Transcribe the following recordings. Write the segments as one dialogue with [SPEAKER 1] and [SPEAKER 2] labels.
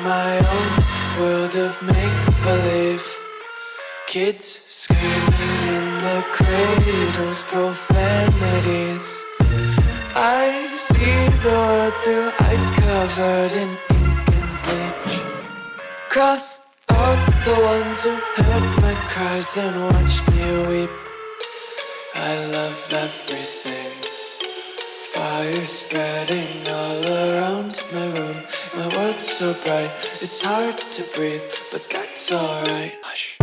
[SPEAKER 1] my own world of make-believe. Kids screaming in the cradles, profanities. I see the world through ice covered in ink and bleach. Cross out the ones who heard my cries and watched me weep. I love everything. Fire spreading all around my room. My world's so bright, it's hard to breathe, but that's alright. Hush.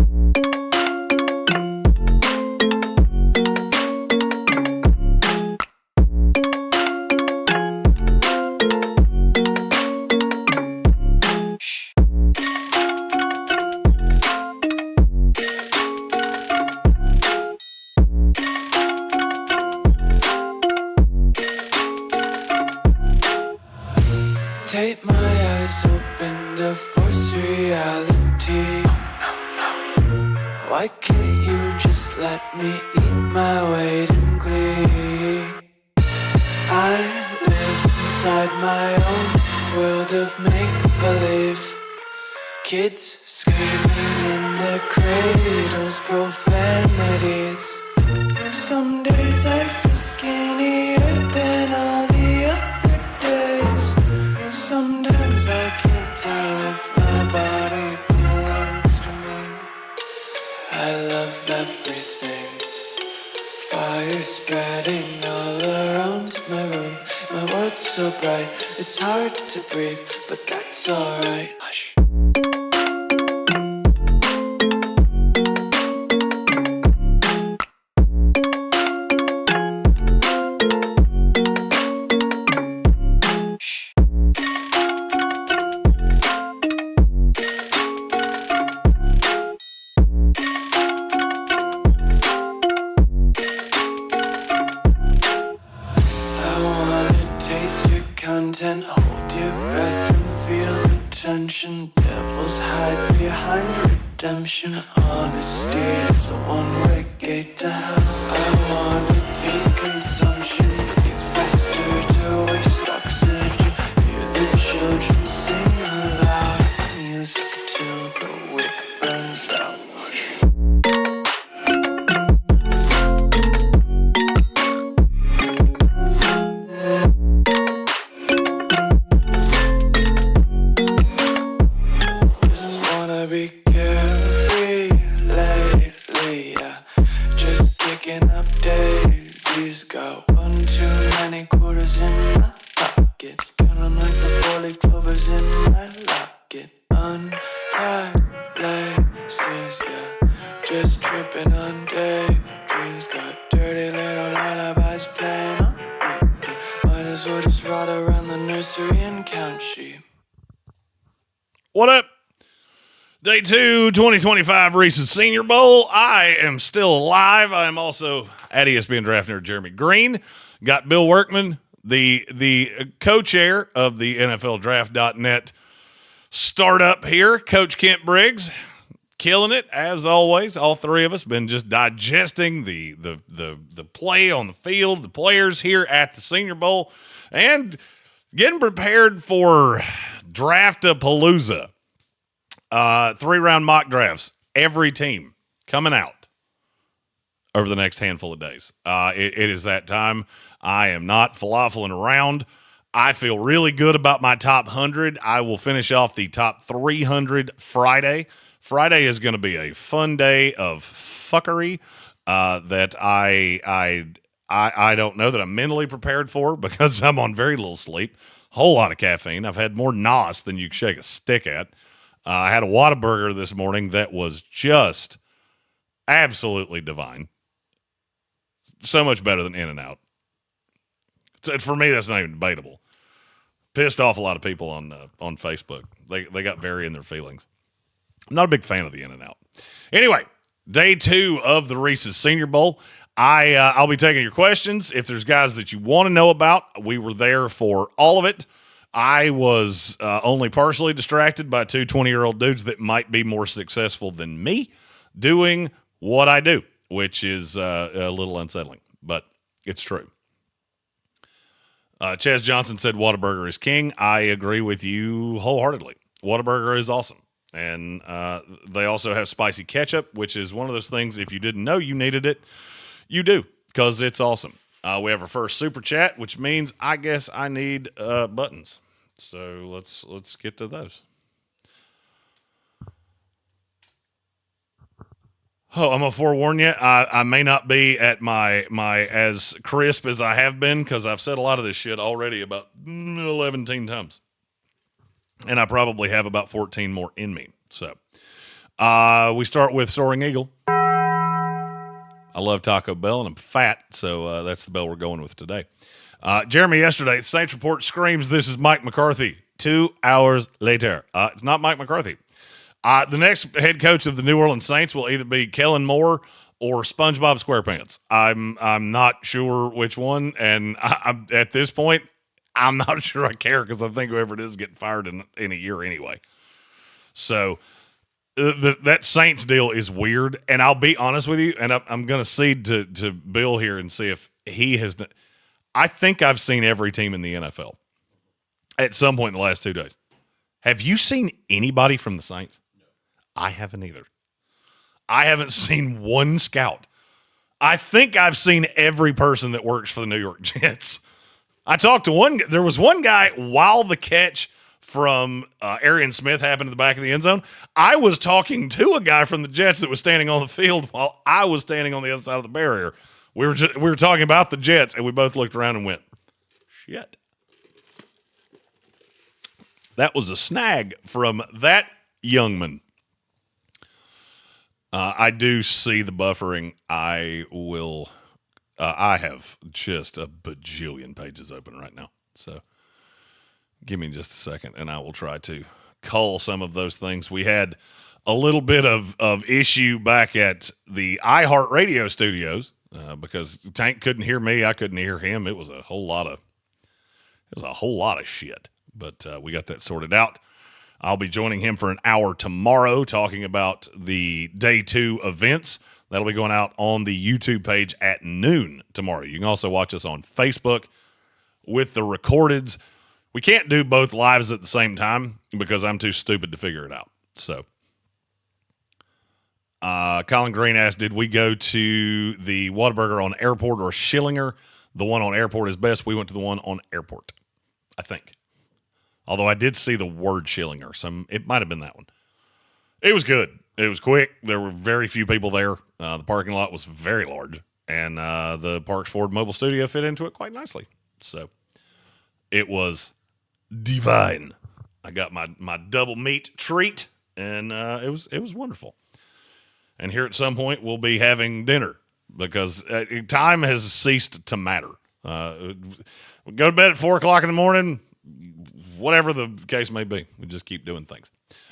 [SPEAKER 1] Take my eyes open to force reality. Why can't you just let me eat my weight in glee? I live inside my own world of make-believe. Kids screaming in the cradles, profanities. Some days I feel skinnier than all the other days. Sometimes I can't tell if my body belongs to me. I love everything. Fire spreading all around my room. My world's so bright, it's hard to breathe, but that's alright. Hush. Content, hold your breath and feel the tension. Devils hide behind redemption. Honesty is a one-way gate to hell. I wanna taste consumption. Breathe faster to waste oxygen. Hear the children sing aloud. It's music till the wick burns out. Be carefree lately, yeah. Just kicking up daisies. Got one too many quarters in my pockets. Count 'em like the four-leaf clovers in my locket. Untied laces, yeah. Just tripping on daydreams. Got dirty little lullabies playing on repeat. Might as well just ride around the nursery and count sheep.
[SPEAKER 2] What up? Day 2, 2025 Reese's Senior Bowl. I am still alive. I am also at ESPN Draft Nerd Jeremy Green. Got Bill Workman, the co-chair of the NFLDraft.net startup here. Coach Kent Briggs, killing it as always. All three of us been just digesting the play on the field, the players here at the Senior Bowl, and getting prepared for Draft-a-Palooza. 3-round mock drafts, every team coming out over the next handful of days. It is that time. I am not falafeling around. I feel really good about my top 100. I will finish off the top 300 Friday. Friday is going to be a fun day of fuckery that I don't know that I'm mentally prepared for because I'm on very little sleep. Whole lot of caffeine. I've had more NOS than you can shake a stick at. I had a Whataburger this morning that was just absolutely divine. So much better than In-N-Out. For me, that's not even debatable. Pissed off a lot of people on Facebook. They got very in their feelings. I'm not a big fan of the In-N-Out. Anyway, day 2 of the Reese's Senior Bowl. I'll be taking your questions. If there's guys that you want to know about, we were there for all of it. I was only partially distracted by 2 20-year-old dudes that might be more successful than me doing what I do, which is a little unsettling, but it's true. Chaz Johnson said Whataburger is king. I agree with you wholeheartedly. Whataburger is awesome. And they also have spicy ketchup, which is one of those things, if you didn't know you needed it, you do, because it's awesome. We have our first super chat, which means I guess I need buttons. So let's get to those. Oh, I'm gonna forewarn you. I may not be at my as crisp as I have been, because I've said a lot of this shit already about 11 times, and I probably have about 14 more in me. So we start with Soaring Eagle. I love Taco Bell, and I'm fat, so that's the bell we're going with today. Jeremy, yesterday, Saints Report screams, "This is Mike McCarthy." 2 hours later, it's not Mike McCarthy. The next head coach of the New Orleans Saints will either be Kellen Moore or SpongeBob SquarePants. I'm not sure which one, and I'm at this point, I'm not sure I care, because I think whoever it is getting fired in a year anyway. So that Saints deal is weird, and I'll be honest with you, and I'm going to cede to Bill here and see if he has. I think I've seen every team in the NFL at some point in the last 2 days. Have you seen anybody from the Saints? No. I haven't either. I haven't seen one scout. I think I've seen every person that works for the New York Jets. I talked to there was one guy while the catch from Arian Smith happened in the back of the end zone. I was talking to a guy from the Jets that was standing on the field while I was standing on the other side of the barrier. We were talking about the Jets, and we both looked around and went, shit. That was a snag from that young man. I do see the buffering. I have just a bajillion pages open right now. So give me just a second, and I will try to cull some of those things. We had a little bit of issue back at the iHeartRadio studios because Tank couldn't hear me. I couldn't hear him. It was a whole lot of shit. But we got that sorted out. I'll be joining him for an hour tomorrow talking about the day 2 events. That'll be going out on the YouTube page at noon tomorrow. You can also watch us on Facebook with the recordeds. We can't do both lives at the same time because I'm too stupid to figure it out. So, Colin Green asked, did we go to the Whataburger on Airport or Schillinger? The one on Airport is best. We went to the one on Airport, I think. Although I did see the word Schillinger, so it might have been that one. It was good. It was quick. There were very few people there. The parking lot was very large, and the Parks Ford Mobile Studio fit into it quite nicely. So it was divine. I got my double meat treat, and it was wonderful. And here at some point we'll be having dinner because time has ceased to matter. We go to bed at 4:00 in the morning. Whatever the case may be, we just keep doing things.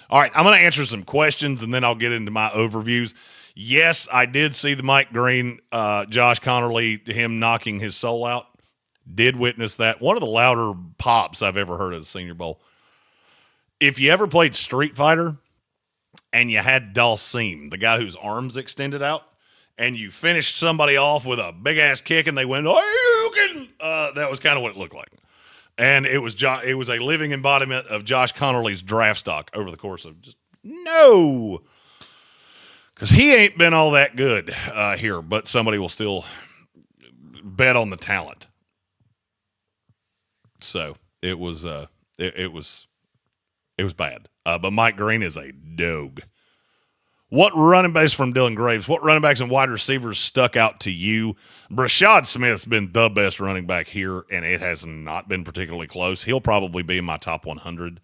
[SPEAKER 2] All right, I'm going to answer some questions, and then I'll get into my overviews. Yes, I did see the Mike Green, Josh Connerly, him knocking his soul out. Did witness that. One of the louder pops I've ever heard at the Senior Bowl. If you ever played Street Fighter and you had Dalsim, the guy whose arms extended out, and you finished somebody off with a big-ass kick, and they went, "Oh, you can," that was kind of what it looked like. And it was a living embodiment of Josh Connerly's draft stock over the course of just no. Because he ain't been all that good here, but somebody will still bet on the talent. So it was bad. But Mike Green is a dog. What running backs from Dylan Graves? What running backs and wide receivers stuck out to you? Brashad Smith's been the best running back here, and it has not been particularly close. He'll probably be in my top 100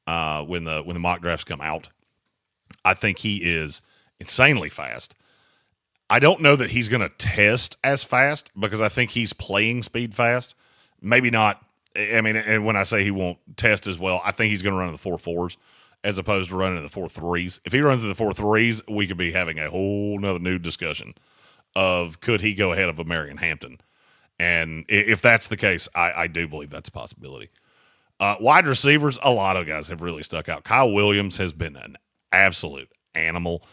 [SPEAKER 2] when the mock drafts come out. I think he is insanely fast. I don't know that he's going to test as fast because I think he's playing speed fast. Maybe not. I mean, and when I say he won't test as well, I think he's going to run in the 4.4s. As opposed to running in the 4.3s. If he runs in the 4.3s, we could be having a whole nother new discussion of could he go ahead of a Marion Hampton. And if that's the case, I do believe that's a possibility. Wide receivers, a lot of guys have really stuck out. Kyle Williams has been an absolute animal.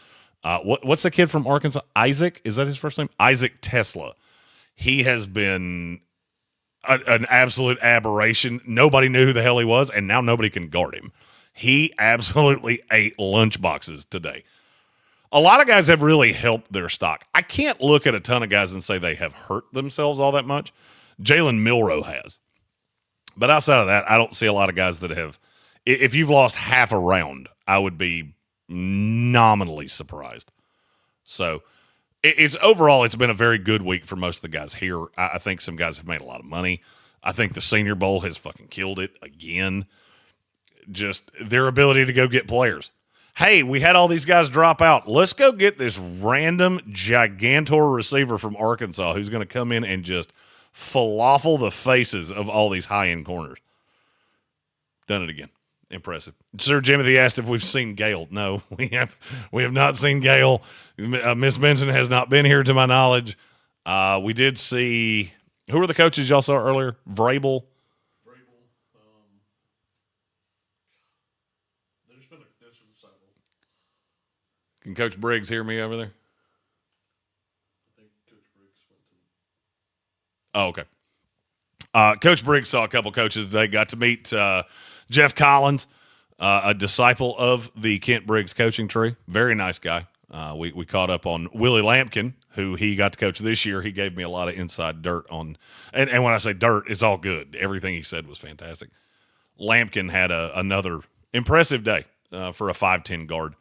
[SPEAKER 2] What's the kid from Arkansas? Isaac? Is that his first name? Isaac Tesla. He has been an absolute aberration. Nobody knew who the hell he was, and now nobody can guard him. He absolutely ate lunchboxes today. A lot of guys have really helped their stock. I can't look at a ton of guys and say they have hurt themselves all that much. Jalen Milroe has. But outside of that, I don't see a lot of guys that have. If you've lost half a round, I would be nominally surprised. So it's overall, it's been a very good week for most of the guys here. I think some guys have made a lot of money. I think the Senior Bowl has fucking killed it again. Just their ability to go get players. Hey, we had all these guys drop out. Let's go get this random gigantor receiver from Arkansas who's going to come in and just falafel the faces of all these high-end corners. Done it again. Impressive. Sir Jimothy asked if we've seen Gale. No, we have not seen Gale. Miss Benson has not been here to my knowledge. We did see – who were the coaches y'all saw earlier? Vrabel. Can Coach Briggs hear me over there? I think Coach Briggs went to. Oh, okay. Coach Briggs saw a couple coaches today. Got to meet Jeff Collins, a disciple of the Kent Briggs coaching tree. Very nice guy. We caught up on Willie Lampkin, who he got to coach this year. He gave me a lot of inside dirt on, and when I say dirt, it's all good. Everything he said was fantastic. Lampkin had another impressive day for a 5'10" guard.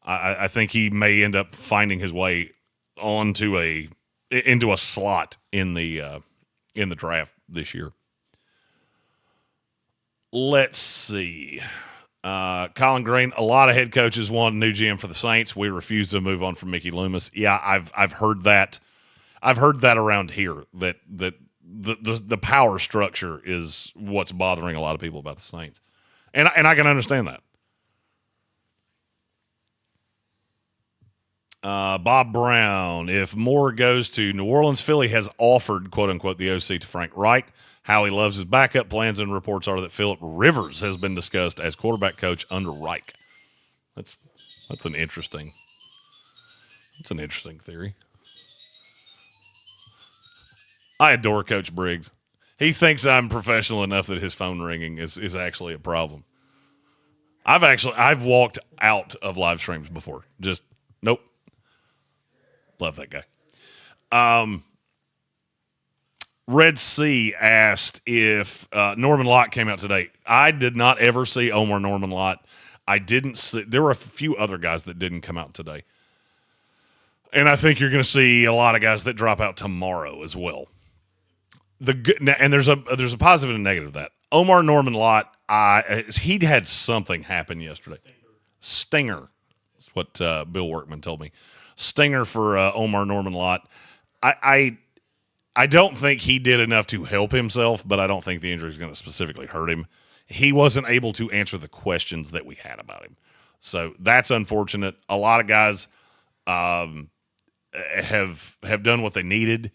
[SPEAKER 2] I think he may end up finding his way into a slot in the draft this year. Let's see. Colin Green, a lot of head coaches want a new GM for the Saints. We refuse to move on from Mickey Loomis. Yeah, I've heard that. I've heard that around here that the power structure is what's bothering a lot of people about the Saints, and I can understand that. Bob Brown, if Moore goes to New Orleans, Philly has offered, quote-unquote, the OC to Frank Reich. How he loves his backup plans, and reports are that Phillip Rivers has been discussed as quarterback coach under Reich. That's an interesting theory. I adore Coach Briggs. He thinks I'm professional enough that his phone ringing is actually a problem. I've walked out of live streams before. Just nope. Love that guy. Red Sea asked if Norman Lott came out today. I did not ever see Omar Norman Lott. I didn't see. There were a few other guys that didn't come out today. And I think you're going to see a lot of guys that drop out tomorrow as well. And there's a positive and a negative of that. Omar Norman Lott, he had something happen yesterday. Stinger. That's what Bill Workman told me. Stinger for Omar Norman Lott. I don't think he did enough to help himself, but I don't think the injury is going to specifically hurt him. He wasn't able to answer the questions that we had about him. So that's unfortunate. A lot of guys have done what they needed,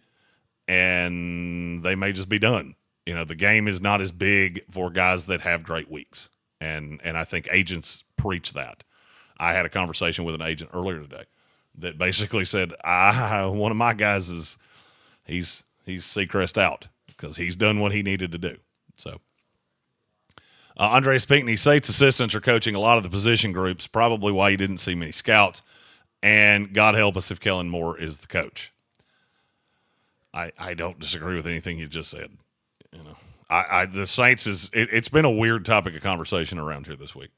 [SPEAKER 2] and they may just be done. You know, the game is not as big for guys that have great weeks, and I think agents preach that. I had a conversation with an agent earlier today that basically said, one of my guys is he's Seacrest out because he's done what he needed to do. So Andres Pinckney, Saints assistants are coaching a lot of the position groups, probably why you didn't see many scouts. And God help us if Kellen Moore is the coach. I don't disagree with anything you just said. You know, the Saints it's been a weird topic of conversation around here this week.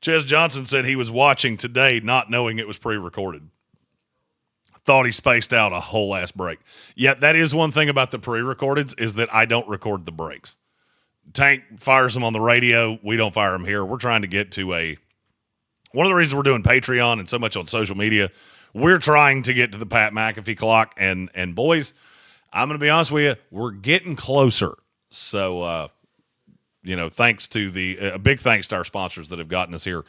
[SPEAKER 2] Ches Johnson said he was watching today not knowing it was pre-recorded. Thought he spaced out a whole ass break. Yeah, that is one thing about the pre-recordeds is that I don't record the breaks. Tank fires them on the radio. We don't fire them here. We're trying to get to one of the reasons we're doing Patreon and so much on social media, we're trying to get to the Pat McAfee clock. And boys, I'm going to be honest with you, we're getting closer. So, thanks to a big thanks to our sponsors that have gotten us here.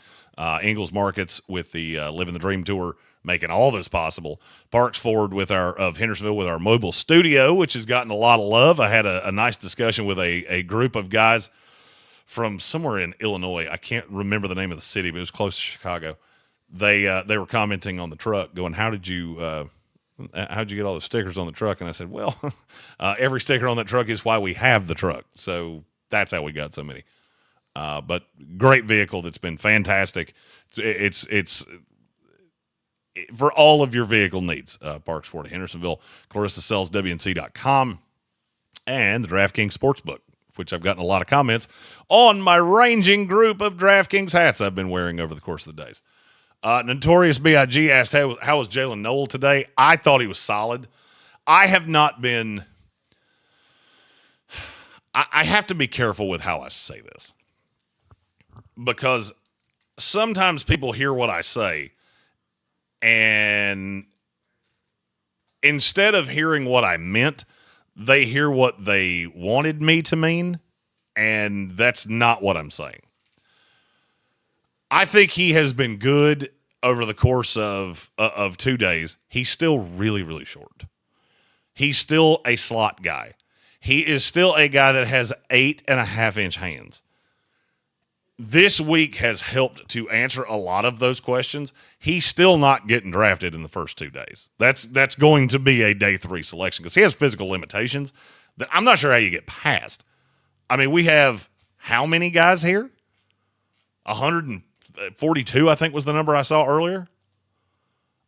[SPEAKER 2] Ingles Markets with the Living the Dream Tour, making all this possible. Parks Ford of Hendersonville with our mobile studio, which has gotten a lot of love. I had a nice discussion with a group of guys from somewhere in Illinois. I can't remember the name of the city, but it was close to Chicago. They were commenting on the truck, going, how'd you get all the stickers on the truck? And I said, well, every sticker on that truck is why we have the truck. So that's how we got so many. But great vehicle that's been fantastic. It's for all of your vehicle needs. Parks Ford of Hendersonville, Clarissa sells WNC.com, and the DraftKings Sportsbook, which I've gotten a lot of comments on my ranging group of DraftKings hats I've been wearing over the course of the days. Notorious B.I.G. asked, how was Jalen Noel today? I thought he was solid. I have not been... I have to be careful with how I say this, because sometimes people hear what I say, and instead of hearing what I meant, they hear what they wanted me to mean, and that's not what I'm saying. I think he has been good over the course of 2 days. He's still really, really short. He's still a slot guy. He is still a guy that has 8.5-inch hands. This week has helped to answer a lot of those questions. He's still not getting drafted in the first 2 days. That's going to be a day 3 selection because he has physical limitations that I'm not sure how you get past. I mean, we have how many guys here? 142, I think, was the number I saw earlier.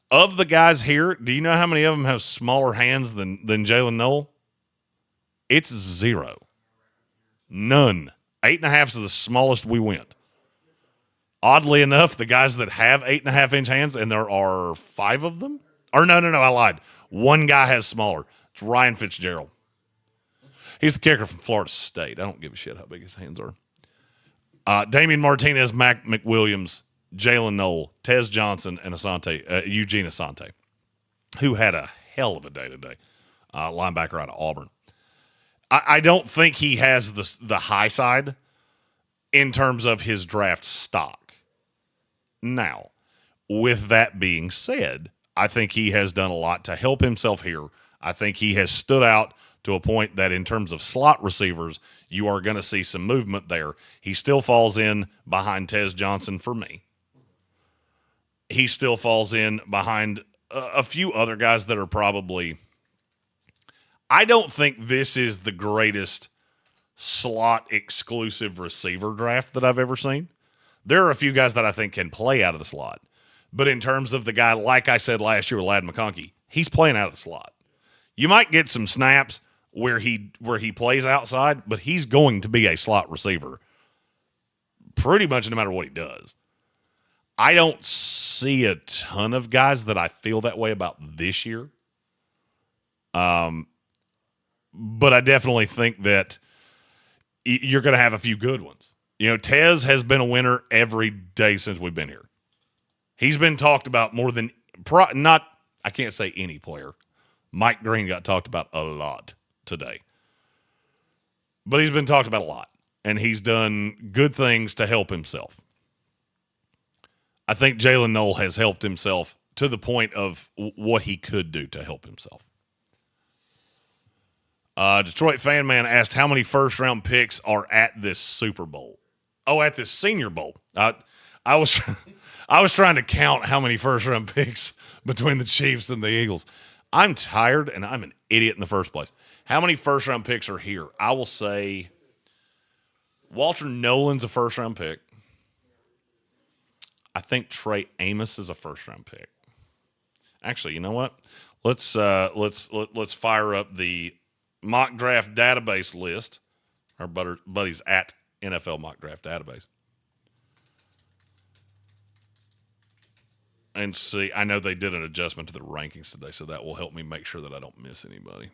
[SPEAKER 2] Of the guys here, do you know how many of them have smaller hands than Jalen Noel? It's 0. None. 8.5 is the smallest we went. Oddly enough, the guys that have 8.5-inch hands, and there are 5 of them. Or no, I lied. One guy has smaller. It's Ryan Fitzgerald. He's the kicker from Florida State. I don't give a shit how big his hands are. Damian Martinez, Mac McWilliams, Jalen Noel, Tez Johnson, and Eugene Asante, who had a hell of a day today. Linebacker out of Auburn. I don't think he has the high side in terms of his draft stock. Now, with that being said, I think he has done a lot to help himself here. I think he has stood out to a point that in terms of slot receivers, you are going to see some movement there. He still falls in behind Tez Johnson for me. He still falls in behind a few other guys that are probably... I don't think this is the greatest slot exclusive receiver draft that I've ever seen. There are a few guys that I think can play out of the slot. But in terms of the guy, like I said last year with Ladd McConkey, he's playing out of the slot. You might get some snaps where he plays outside, but he's going to be a slot receiver pretty much no matter what he does. I don't see a ton of guys that I feel that way about this year. But I definitely think that you're going to have a few good ones. You know, Tez has been a winner every day since we've been here. He's been talked about more than I can't say any player. Mike Green got talked about a lot today. But he's been talked about a lot, and he's done good things to help himself. I think Jalen Noel has helped himself to the point of what he could do to help himself. Detroit Fan Man asked how many first-round picks are at this Super Bowl. Oh, at this Senior Bowl. I was trying to count how many first-round picks between the Chiefs and the Eagles. I'm tired, and I'm an idiot in the first place. How many first-round picks are here? I will say Walter Nolan's a first-round pick. I think Trey Amos is a first-round pick. Actually, you know what? Let's fire up the mock draft database list. Our buddies at NFL mock draft database. And see, I know they did an adjustment to the rankings today, so that will help me make sure that I don't miss anybody.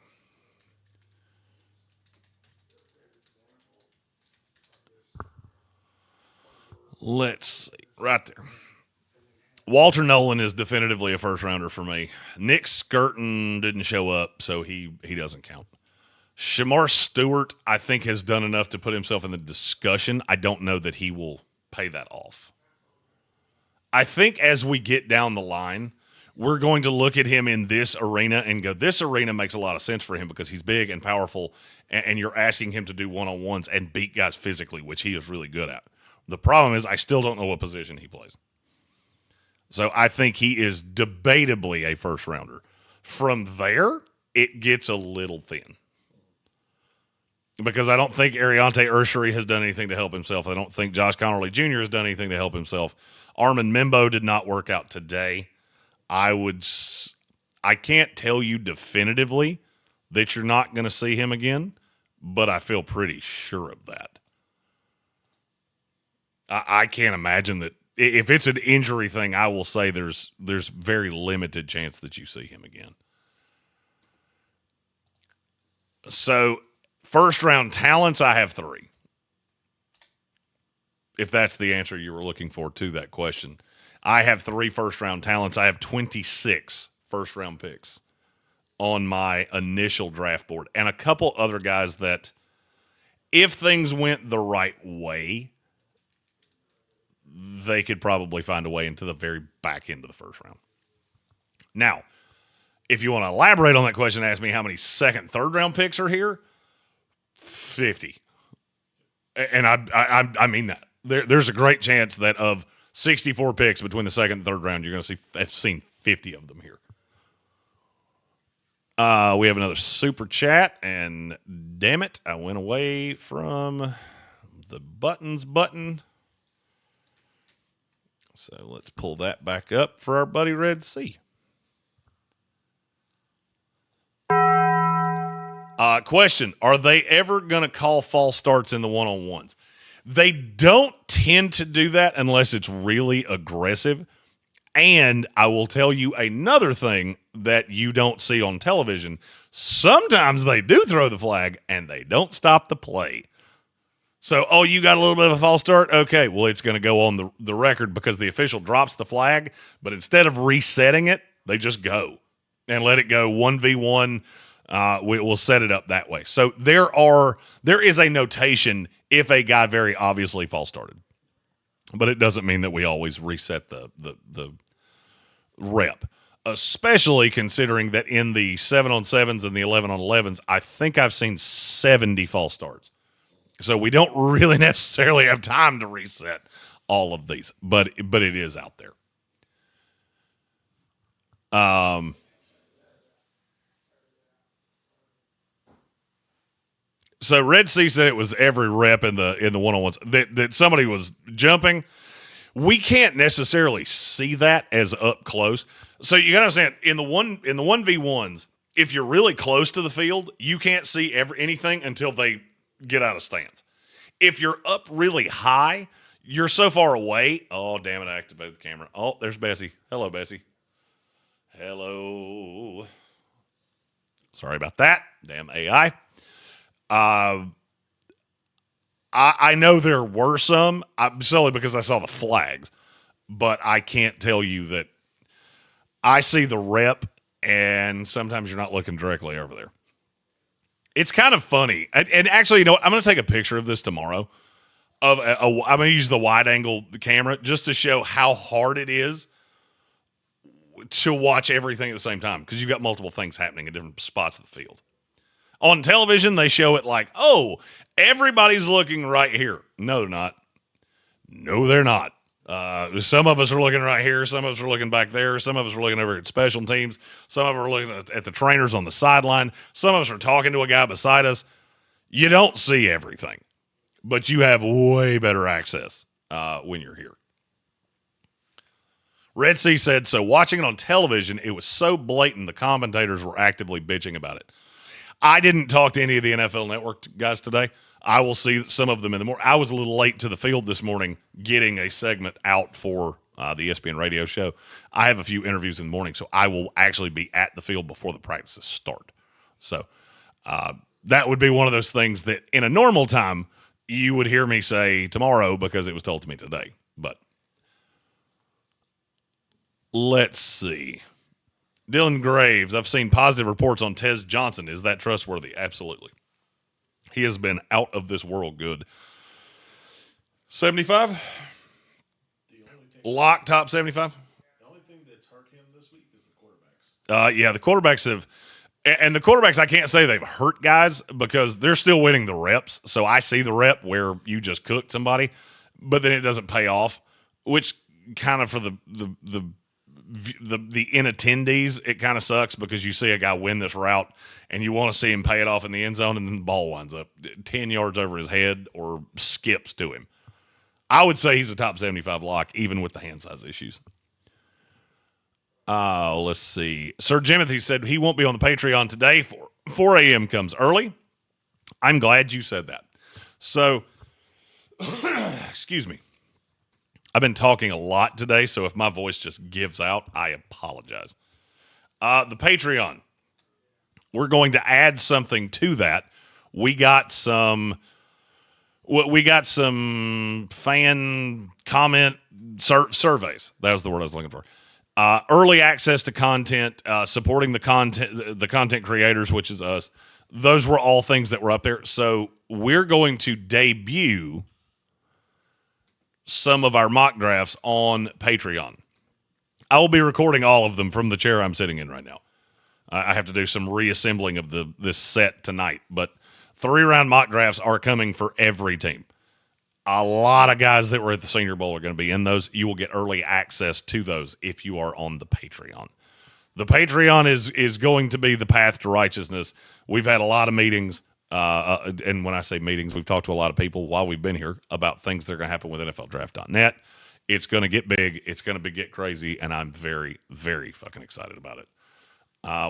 [SPEAKER 2] Let's see. Right there. Walter Nolan is definitively a first-rounder for me. Nick Skirton didn't show up, so he doesn't count. Shamar Stewart, I think, has done enough to put himself in the discussion. I don't know that he will pay that off. I think as we get down the line, we're going to look at him in this arena and go, this arena makes a lot of sense for him because he's big and powerful, and you're asking him to do one-on-ones and beat guys physically, which he is really good at. The problem is I still don't know what position he plays. So I think he is debatably a first-rounder. From there, it gets a little thin. because I don't think Ariante Urshary has done anything to help himself. I don't think Josh Connerly Jr. has done anything to help himself. Armin Mimbo did not work out today. I can't tell you definitively that you're not going to see him again, but I feel pretty sure of that. I can't imagine that. If it's an injury thing, I will say there's very limited chance that you see him again. So, first round talents, I have 3. If that's the answer you were looking for to that question. I have 3 first round talents. I have 26 first round picks on my initial draft board. And a couple other guys that, if things went the right way, they could probably find a way into the very back end of the first round. Now, if you want to elaborate on that question, ask me how many second, third round picks are here. 50. And I mean that. There's a great chance that of 64 picks between the second and third round, you're going to have seen 50 of them here. We have another super chat, and damn it, I went away from the buttons button. So let's pull that back up for our buddy Red Sea. Question, are they ever going to call false starts in the one-on-ones? They don't tend to do that unless it's really aggressive. And I will tell you another thing that you don't see on television. Sometimes they do throw the flag and they don't stop the play. So, you got a little bit of a false start? Okay, well, it's going to go on the record because the official drops the flag, but instead of resetting it, they just go and let it go 1v1. We'll set it up that way. So there is a notation if a guy very obviously false started, but it doesn't mean that we always reset the rep, especially considering that in the 7-on-7s and the 11-on-11s, I think I've seen 70 false starts. So we don't really necessarily have time to reset all of these, but it is out there. So Red Sea said it was every rep in the one-on-ones that somebody was jumping. We can't necessarily see that as up close. So you got to understand in the 1v1s, if you're really close to the field, you can't see anything until they get out of stance. If you're up really high, you're so far away. Oh, damn it, I activated the camera. Oh, there's Bessie. Hello, Bessie. Hello. Sorry about that. Damn AI. I know there were some, solely because I saw the flags, but I can't tell you that I see the rep, and sometimes you're not looking directly over there. It's kind of funny. And actually, you know what? I'm going to take a picture of this tomorrow. I'm going to use the wide-angle camera just to show how hard it is to watch everything at the same time because you've got multiple things happening in different spots of the field. On television, they show it like, everybody's looking right here. No, they're not. No, they're not. Some of us are looking right here. Some of us are looking back there. Some of us are looking over at special teams. Some of us are looking at the trainers on the sideline. Some of us are talking to a guy beside us. You don't see everything, but you have way better access when you're here. Red Sea said, so watching it on television, it was so blatant the commentators were actively bitching about it. I didn't talk to any of the NFL Network guys today. I will see some of them in the morning. I was a little late to the field this morning getting a segment out for the ESPN radio show. I have a few interviews in the morning, so I will actually be at the field before the practices start. So that would be one of those things that in a normal time you would hear me say tomorrow because it was told to me today. But let's see. Dylan Graves, I've seen positive reports on Tez Johnson. Is that trustworthy? Absolutely. He has been out of this world good. 75? Lock top 75?
[SPEAKER 3] The only thing that's hurt him this week is the quarterbacks.
[SPEAKER 2] Yeah, the quarterbacks have, and the quarterbacks, I can't say they've hurt guys because they're still winning the reps. So I see the rep where you just cooked somebody, but then it doesn't pay off, which kind of for the the in attendees, it kind of sucks because you see a guy win this route and you want to see him pay it off in the end zone, and then the ball winds up 10 yards over his head or skips to him. I would say he's a top 75 lock, even with the hand size issues. Let's see. Sir Jimothy said he won't be on the Patreon today. 4 a.m. comes early. I'm glad you said that. So, excuse me. I've been talking a lot today, so if my voice just gives out, I apologize. The Patreon. We're going to add something to that. We got some fan comment surveys. That was the word I was looking for. Early access to content, supporting the content creators, which is us. Those were all things that were up there. So we're going to debut some of our mock drafts on Patreon. I will be recording all of them from the chair I'm sitting in right now. I have to do some reassembling of this set tonight, but 3-round mock drafts are coming for every team. A lot of guys that were at the Senior Bowl are going to be in those. You will get early access to those if you are on the Patreon. The Patreon is going to be the path to righteousness. We've had a lot of meetings, and when I say meetings, we've talked to a lot of people while we've been here about things that are going to happen with NFLDraft.net. It's going to get big. It's going to get crazy, and I'm very, very fucking excited about it.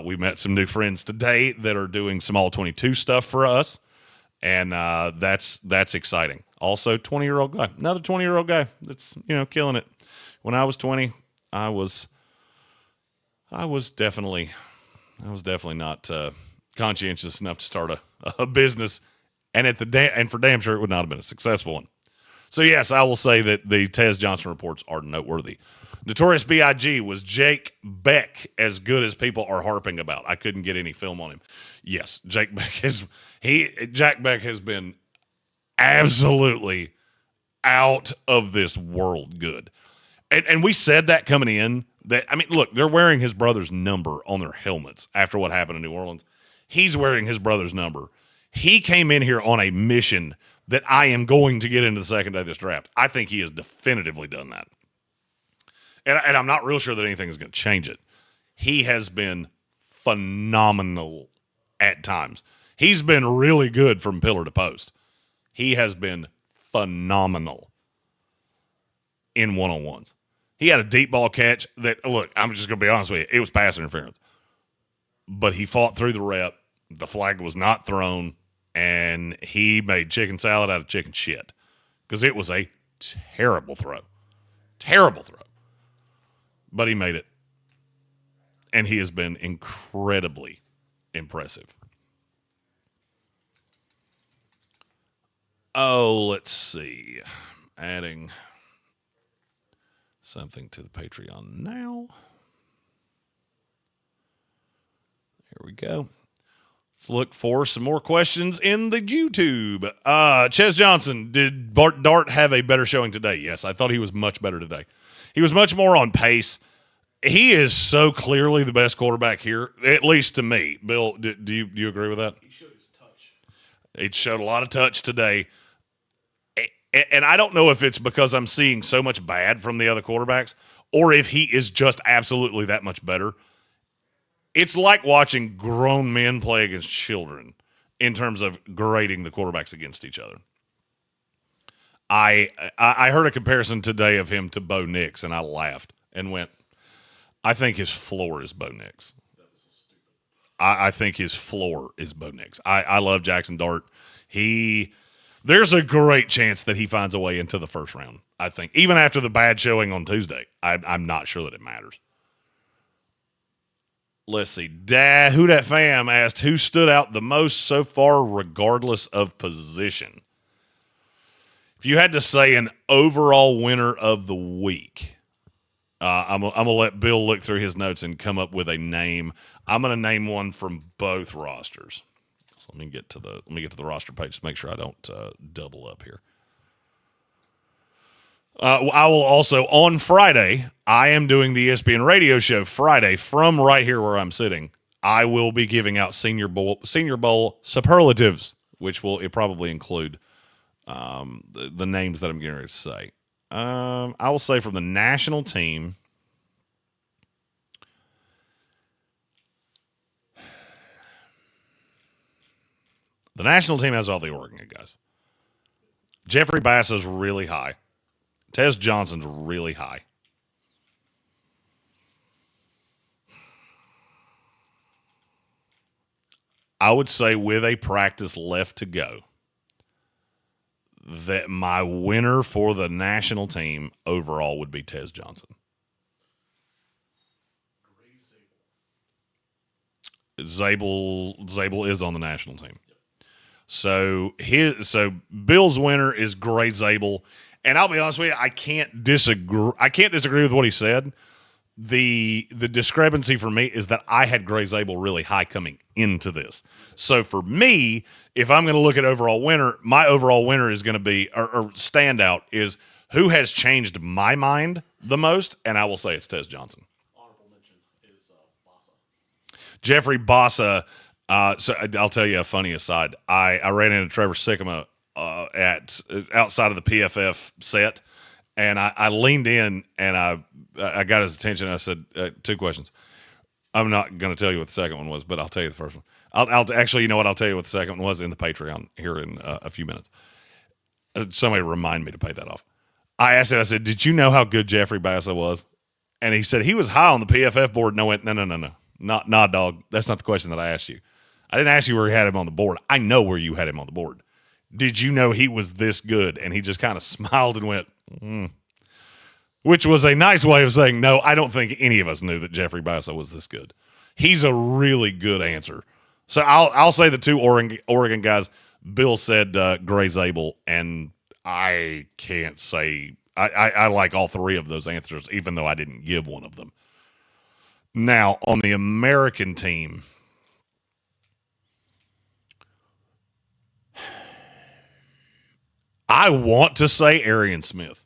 [SPEAKER 2] We met some new friends today that are doing some All-22 stuff for us, and that's exciting. Also, 20-year-old guy, another 20-year-old guy that's killing it. When I was 20, I was definitely not conscientious enough to start a business, and for damn sure it would not have been a successful one. So yes, I will say that the Tez Johnson reports are noteworthy. Notorious B.I.G. was Jake Beck as good as people are harping about? I couldn't get any film on him. Yes, Jack Beck has been absolutely out of this world good. And we said that coming in, look, they're wearing his brother's number on their helmets after what happened in New Orleans. He's wearing his brother's number. He came in here on a mission that I am going to get into the second day of this draft. I think he has definitively done that. And I'm not real sure that anything is going to change it. He has been phenomenal at times. He's been really good from pillar to post. He has been phenomenal in one-on-ones. He had a deep ball catch that, look, I'm just going to be honest with you, it was pass interference. But he fought through the rep. The flag was not thrown, and he made chicken salad out of chicken shit because it was a terrible throw. Terrible throw. But he made it. And he has been incredibly impressive. Oh, let's see. Adding something to the Patreon now. Here we go. Let's look for some more questions in the YouTube. Ches Johnson, did Bart Dart have a better showing today? Yes, I thought he was much better today. He was much more on pace. He is so clearly the best quarterback here, at least to me. Bill, do you agree with that?
[SPEAKER 3] He showed his touch.
[SPEAKER 2] He showed a lot of touch today. And I don't know if it's because I'm seeing so much bad from the other quarterbacks or if he is just absolutely that much better. It's like watching grown men play against children in terms of grading the quarterbacks against each other. I heard a comparison today of him to Bo Nix, and I laughed and went, I think his floor is Bo Nix. I think his floor is Bo Nix. I love Jackson Dart. There's a great chance that he finds a way into the first round, I think. Even after the bad showing on Tuesday, I'm not sure that it matters. Let's see. Who Dat Fam asked, who stood out the most so far regardless of position? If you had to say an overall winner of the week, I'm going to let Bill look through his notes and come up with a name. I'm going to name one from both rosters. So let me get to the roster page to make sure I don't double up here. I will also, on Friday, I am doing the ESPN radio show Friday from right here where I'm sitting. I will be giving out Senior Bowl superlatives, which will probably include the names that I'm getting ready to say. I will say from the national team, The national team has all the Oregon guys. Jeffrey Bassa's really high. Tez Johnson's really high. I would say with a practice left to go, that my winner for the national team overall would be Tez Johnson. Zabel is on the national team. So Bill's winner is Gray Zabel. And I'll be honest with you, I can't disagree with what he said. The discrepancy for me is that I had Gray Zabel really high coming into this. So for me, if I'm going to look at overall winner, my overall winner is going to be, or standout is who has changed my mind the most, and I will say it's Tez Johnson.
[SPEAKER 3] Honorable mention is Bassa.
[SPEAKER 2] Jeffrey Bassa. So I'll tell you a funny aside. I ran into Trevor Sikkema at outside of the PFF set, and I leaned in and I got his attention. And I said 2 questions. I'm not going to tell you what the second one was, but I'll tell you the first one. I'll actually, you know what? I'll tell you what the second one was in the Patreon here in a few minutes. Somebody remind me to pay that off. I asked him. I said, "Did you know how good Jeffrey Bassa was?" And he said he was high on the PFF board. And I went, "No, not dog. That's not the question that I asked you. I didn't ask you where you had him on the board. I know where you had him on the board. Did you know he was this good?" And he just kind of smiled and went, which was a nice way of saying, no, I don't think any of us knew that Jeffrey Bassa was this good. He's a really good answer. So I'll say the 2 Oregon guys. Bill said Gray Zabel, and I can't say I like all 3 of those answers, even though I didn't give one of them. Now, on the American team, I want to say Arian Smith.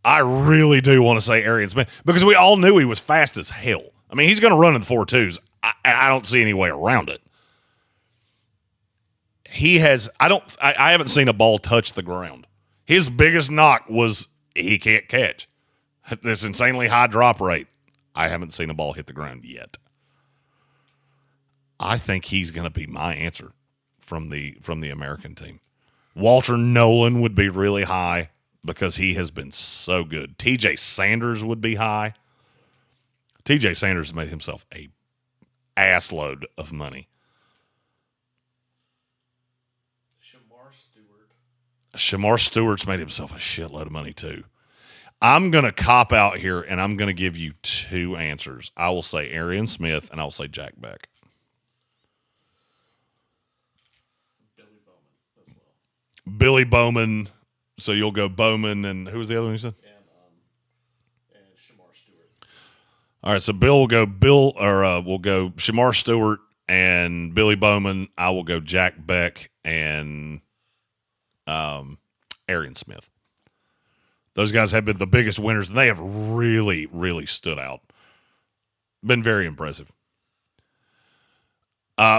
[SPEAKER 2] I really do want to say Arian Smith because we all knew he was fast as hell. I mean, he's going to run in the 4.2s. I don't see any way around it. I haven't seen a ball touch the ground. His biggest knock was he can't catch. This insanely high drop rate. I haven't seen a ball hit the ground yet. I think he's going to be my answer from the American team. Walter Nolan would be really high because he has been so good. TJ Sanders would be high. TJ Sanders made himself a assload of money. Shamar Stewart's made himself a shitload of money too. I'm going to cop out here, and I'm going to give you 2 answers. I will say Arian Smith, and I will say Jack Beck. Billy Bowman. So you'll go Bowman, and who was the other one you said?
[SPEAKER 3] And Shamar Stewart.
[SPEAKER 2] All right, so we'll go Shamar Stewart and Billy Bowman. I will go Jack Beck and Arian Smith. Those guys have been the biggest winners, and they have really, really stood out. Been very impressive.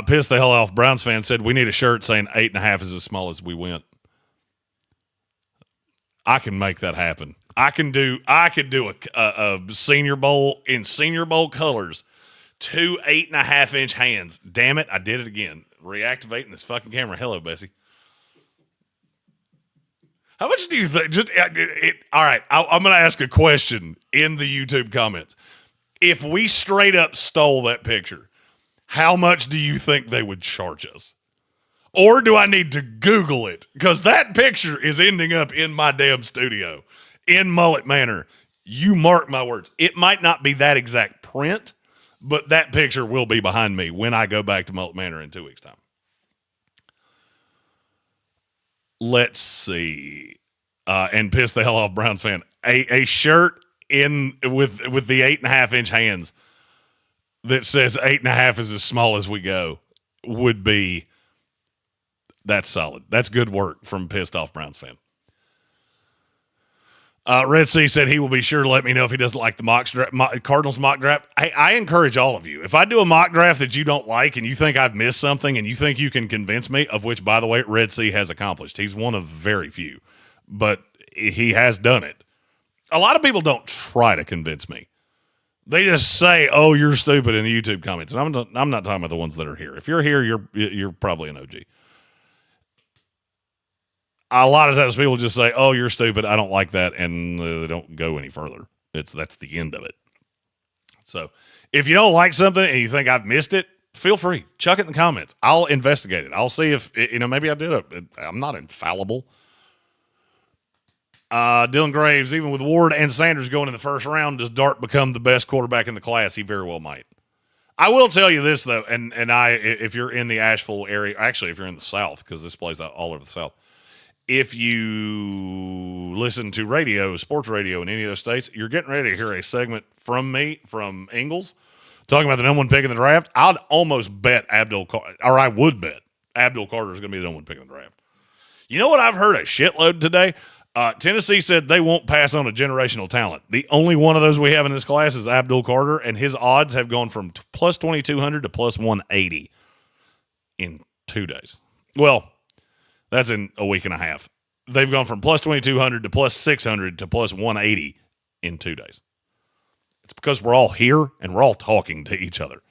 [SPEAKER 2] Pissed the hell off. Browns fan said, we need a shirt saying 8.5 is as small as we went. I can make that happen. I could do a Senior Bowl in Senior Bowl colors. 2 8.5-inch hands. Damn it, I did it again. Reactivating this fucking camera. Hello, Bessie. How much do you think? All right, I'm going to ask a question in the YouTube comments. If we straight up stole that picture, how much do you think they would charge us? Or do I need to Google it? Because that picture is ending up in my damn studio in Mullet Manor. You mark my words. It might not be that exact print, but that picture will be behind me when I go back to Mullet Manor in 2 weeks' time. Let's see. And piss the hell off Browns fan. A shirt in with the 8.5-inch hands that says 8.5 is as small as we go would be. That's solid. That's good work from pissed off Browns fan. Red Sea said he will be sure to let me know if he doesn't like the Cardinals mock draft. I encourage all of you. If I do a mock draft that you don't like and you think I've missed something and you think you can convince me, of which, by the way, Red Sea has accomplished. He's one of very few, but he has done it. A lot of people don't try to convince me. They just say, "Oh, you're stupid" in the YouTube comments, and I'm not talking about the ones that are here. If you're here, you're probably an OG. A lot of times, people just say, "Oh, you're stupid. I don't like that," and they don't go any further. That's the end of it. So, if you don't like something and you think I've missed it, feel free, chuck it in the comments. I'll investigate it. I'll see if maybe I did it. I'm not infallible. Dylan Graves, even with Ward and Sanders going in the first round, does Dart become the best quarterback in the class? He very well might. I will tell you this, though, and if you're in the Asheville area, actually, if you're in the South, because this plays out all over the South, if you listen to radio, sports radio in any of those states, you're getting ready to hear a segment from me, from Ingles, talking about the number one pick in the draft. I'd almost bet I would bet Abdul Carter is going to be the number one pick in the draft. You know what I've heard a shitload today? Tennessee said they won't pass on a generational talent. The only one of those we have in this class is Abdul Carter, and his odds have gone from plus 2,200 to plus 180 in 2 days. Well, that's in a week and a half. They've gone from plus 2,200 to plus 600 to plus 180 in 2 days. It's because we're all here and we're all talking to each other.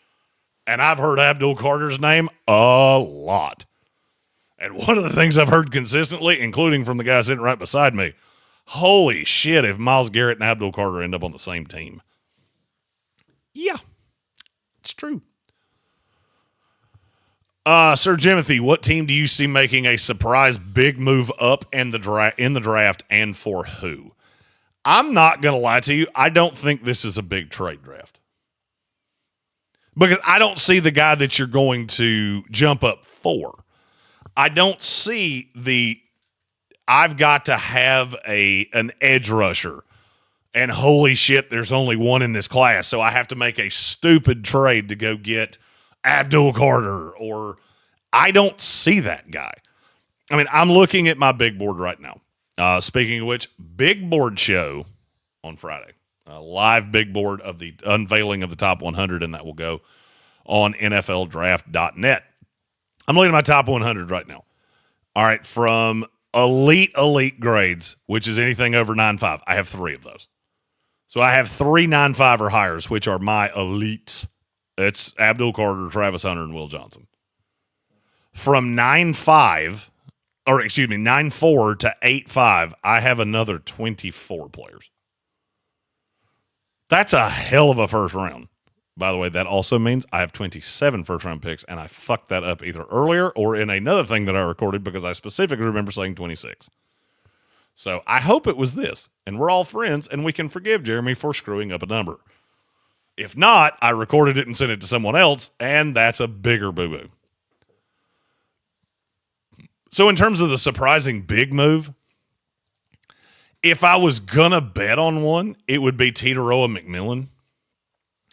[SPEAKER 2] And I've heard Abdul Carter's name a lot. And one of the things I've heard consistently, including from the guy sitting right beside me, holy shit, if Myles Garrett and Abdul Carter end up on the same team. Yeah, it's true. Sir Jimothy, what team do you see making a surprise big move up in the draft, and for who? I'm not going to lie to you. I don't think this is a big trade draft. Because I don't see the guy that you're going to jump up for. I don't see I've got to have an edge rusher. And holy shit, there's only one in this class. So I have to make a stupid trade to go get Abdul Carter. Or I don't see that guy. I mean, I'm looking at my big board right now. Speaking of which, big board show on Friday. A live big board of the unveiling of the top 100, and that will go on NFLdraft.net. I'm looking at my top 100 right now. All right, from elite grades, which is anything over 9.5. I have 3 of those. So I have 3 9.5 or higher, which are my elites. It's Abdul Carter, Travis Hunter, and Will Johnson. From 9.4 to 8.5, I have another 24 players. That's a hell of a first round. By the way, that also means I have 27 first-round picks, and I fucked that up either earlier or in another thing that I recorded because I specifically remember saying 26. So I hope it was this, and we're all friends, and we can forgive Jeremy for screwing up a number. If not, I recorded it and sent it to someone else, and that's a bigger boo-boo. So in terms of the surprising big move, if I was going to bet on one, it would be Titaroa McMillan.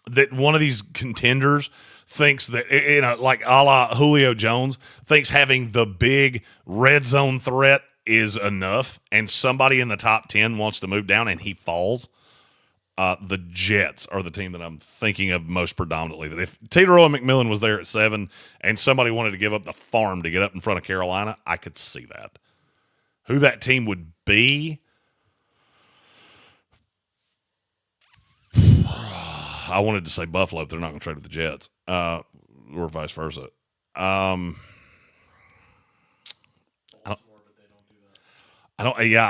[SPEAKER 2] That one of these contenders thinks that, like a la Julio Jones, thinks having the big red zone threat is enough, and somebody in the top 10 wants to move down and he falls. The Jets are the team that I'm thinking of most predominantly. That if Titaroa McMillan was there at 7 and somebody wanted to give up the farm to get up in front of Carolina, I could see that. Who that team would be, I wanted to say Buffalo if they're not going to trade with the Jets, or vice versa. I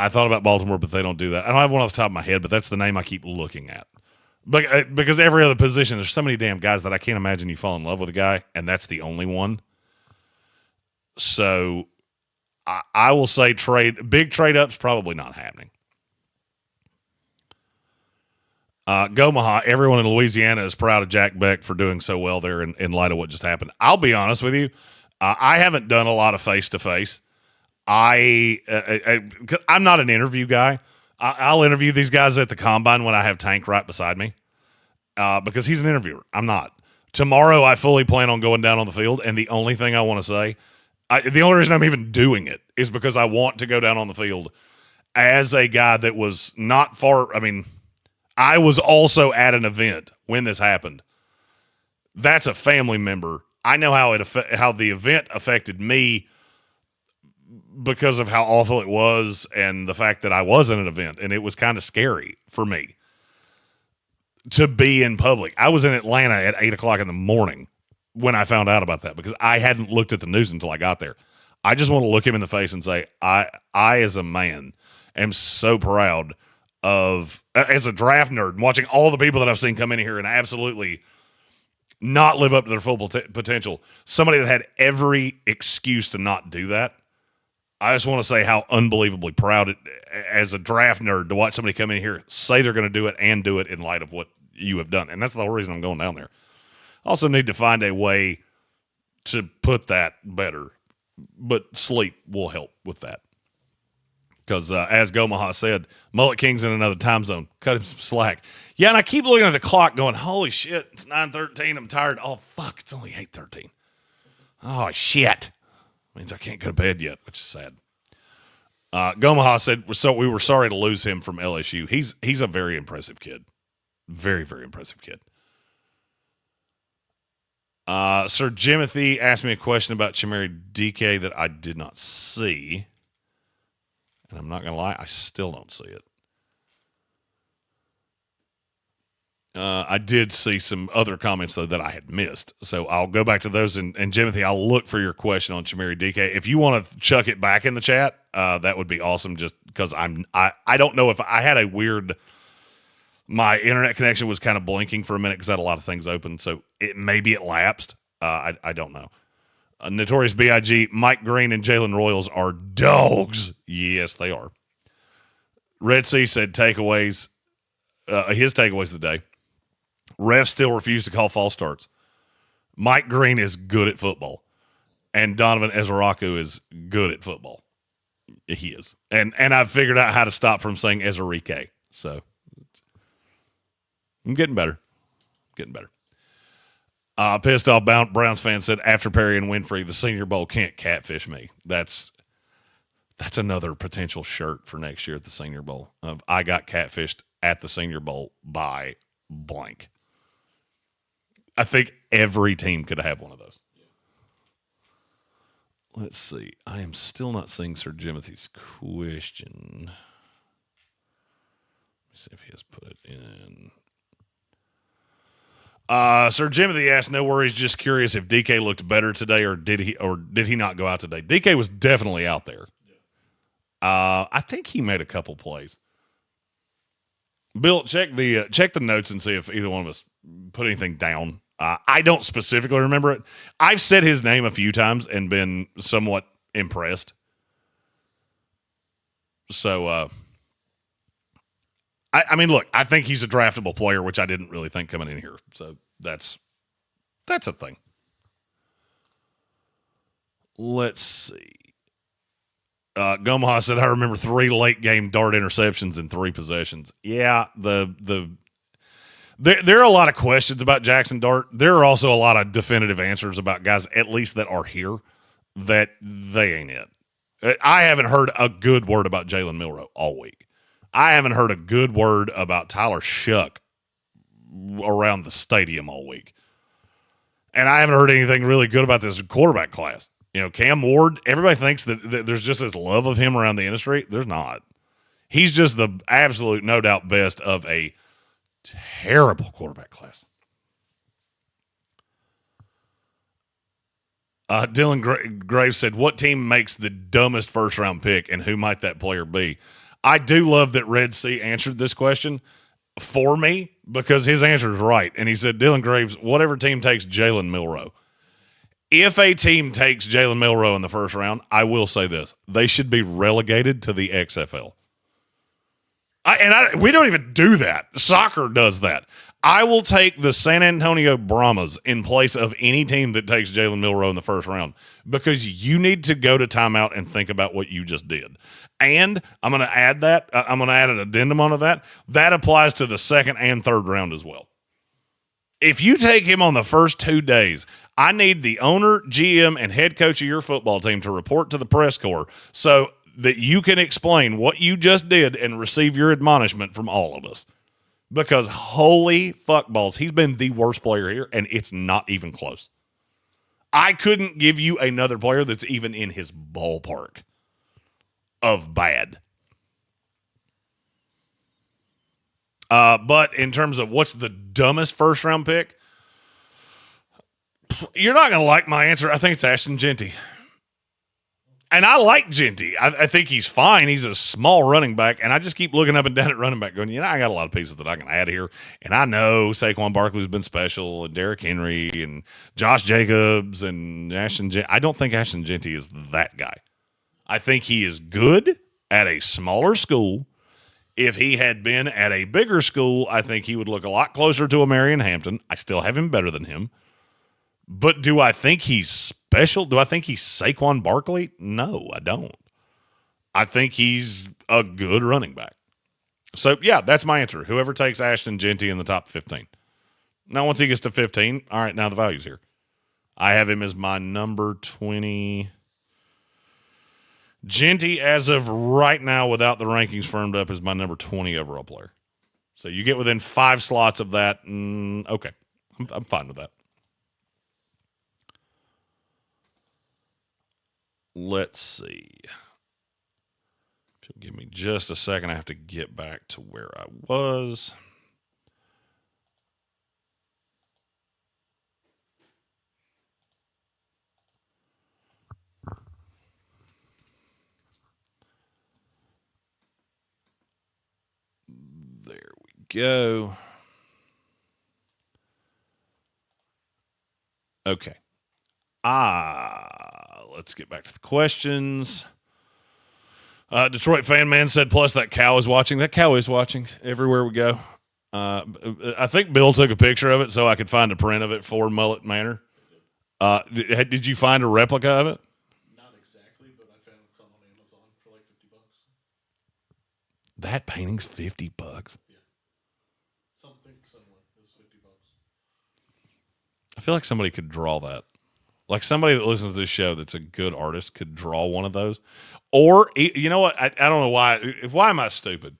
[SPEAKER 2] thought about Baltimore, but they don't do that. I don't have one off the top of my head, but that's the name I keep looking at. But because every other position, there's so many damn guys that I can't imagine you fall in love with a guy, and that's the only one. So I will say big trade ups probably not happening. Gomaha, everyone in Louisiana is proud of Jack Beck for doing so well there in light of what just happened. I'll be honest with you. I haven't done a lot of face-to-face. I'm not an interview guy. I'll interview these guys at the combine when I have Tank right beside me because he's an interviewer. I'm not. Tomorrow, I fully plan on going down on the field, and the only thing I want to say, the only reason I'm even doing it is because I want to go down on the field as a guy that was not far. I mean, I was also at an event when this happened. That's a family member. I know how the event affected me because of how awful it was and the fact that I was in an event, and it was kind of scary for me. to be in public. I was in Atlanta at 8 o'clock in the morning when I found out about that because I hadn't looked at the news until I got there. I just want to look him in the face and say, I as a man, am so proud of, as a draft nerd, watching all the people that I've seen come in here and absolutely not live up to their full potential. Somebody that had every excuse to not do that. I just want to say how unbelievably proud, as a draft nerd, to watch somebody come in here, say they're going to do it, and do it in light of what you have done. And that's the whole reason I'm going down there. Also need to find a way to put that better. But sleep will help with that. Because as Gomaha said, Mullet King's in another time zone. Cut him some slack. Yeah, and I keep looking at the clock going, holy shit, it's 9:13. I'm tired. Oh, fuck, it's only 8:13. Oh, shit. Means I can't go to bed yet, which is sad. Gomaha said, we were sorry to lose him from LSU. He's a very impressive kid. Very, very impressive kid. Sir Jimothy asked me a question about Chimere DK that I did not see. And I'm not going to lie, I still don't see it. I did see some other comments, though, that I had missed. So I'll go back to those. And Jimothy, I'll look for your question on Chimere DK. If you want to chuck it back in the chat, that would be awesome, just because I don't know if I had a weird... My internet connection was kind of blinking for a minute because I had a lot of things open. So maybe it lapsed. I don't know. Notorious B.I.G., Mike Green and Jalen Royals are dogs. Yes, they are. Red Sea said takeaways. His takeaways of the day. Refs still refuse to call false starts. Mike Green is good at football. And Donovan Ezeraku is good at football. He is. And I've figured out how to stop from saying Ezerike. So I'm getting better. Pissed off Browns fan said, after Perry and Winfrey, the Senior Bowl can't catfish me. That's another potential shirt for next year at the Senior Bowl. I got catfished at the Senior Bowl by blank. I think every team could have one of those. Let's see. I am still not seeing Sir Jimothy's question. Let me see if he has put it in. Sir Jimothy asked, no worries, just curious if DK looked better today or did he not go out today? DK was definitely out there. I think he made a couple plays. Bill, check the notes and see if either one of us put anything down. I don't specifically remember it. I've said his name a few times and been somewhat impressed. So, I mean, look, I think he's a draftable player, which I didn't really think coming in here. So that's a thing. Let's see. Gomaha said, I remember 3 late game dart interceptions in 3 possessions. Yeah, there are a lot of questions about Jackson Dart. There are also a lot of definitive answers about guys, at least that are here, that they ain't it. I haven't heard a good word about Jalen Milroe all week. I haven't heard a good word about Tyler Shuck around the stadium all week. And I haven't heard anything really good about this quarterback class. You know, Cam Ward, everybody thinks that there's just this love of him around the industry. There's not. He's just the absolute, no doubt, best of a terrible quarterback class. Dylan Graves said, what team makes the dumbest first-round pick, and who might that player be? I do love that Red Sea answered this question for me because his answer is right. And he said, Dylan Graves, whatever team takes Jalen Milroe. If a team takes Jalen Milroe in the first round, I will say this. They should be relegated to the XFL. We don't even do that. Soccer does that. I will take the San Antonio Brahmas in place of any team that takes Jalen Milroe in the first round because you need to go to timeout and think about what you just did. And I'm going to add that. I'm going to add an addendum onto that. That applies to the second and third round as well. If you take him on the first 2 days, I need the owner, GM, and head coach of your football team to report to the press corps so that you can explain what you just did and receive your admonishment from all of us. Because holy fuckballs, he's been the worst player here, and it's not even close. I couldn't give you another player that's even in his ballpark of bad. But in terms of what's the dumbest first round pick, you're not going to like my answer. I think it's Ashton Genty. And I like Genty. I think he's fine. He's a small running back. And I just keep looking up and down at running back going, I got a lot of pieces that I can add here. And I know Saquon Barkley's been special, and Derrick Henry, and Josh Jacobs, and Ashton Genty. I don't think Ashton Genty is that guy. I think he is good at a smaller school. If he had been at a bigger school, I think he would look a lot closer to a Marion Hampton. I still have him better than him. But do I think he's special? Do I think he's Saquon Barkley? No, I don't. I think he's a good running back. So, yeah, that's my answer. Whoever takes Ashton Genty in the top 15. Now, once he gets to 15, all right, now the value's here. I have him as my number 20. Genty, as of right now, without the rankings firmed up, is my number 20 overall player. So you get within 5 slots of that. Okay, I'm fine with that. Let's see. If you'll give me just a second, I have to get back to where I was. There we go. Okay. Let's get back to the questions. Detroit Fan Man said, plus that cow is watching. That cow is watching everywhere we go. I think Bill took a picture of it so I could find a print of it for Mullet Manor. Did you find a replica of it?
[SPEAKER 3] Not exactly, but I found some on Amazon for like $50.
[SPEAKER 2] That painting's $50.
[SPEAKER 3] Yeah. Something similar is $50.
[SPEAKER 2] I feel like somebody could draw that. Like somebody that listens to this show that's a good artist could draw one of those. Or, you know what? I don't know why. Why am I stupid?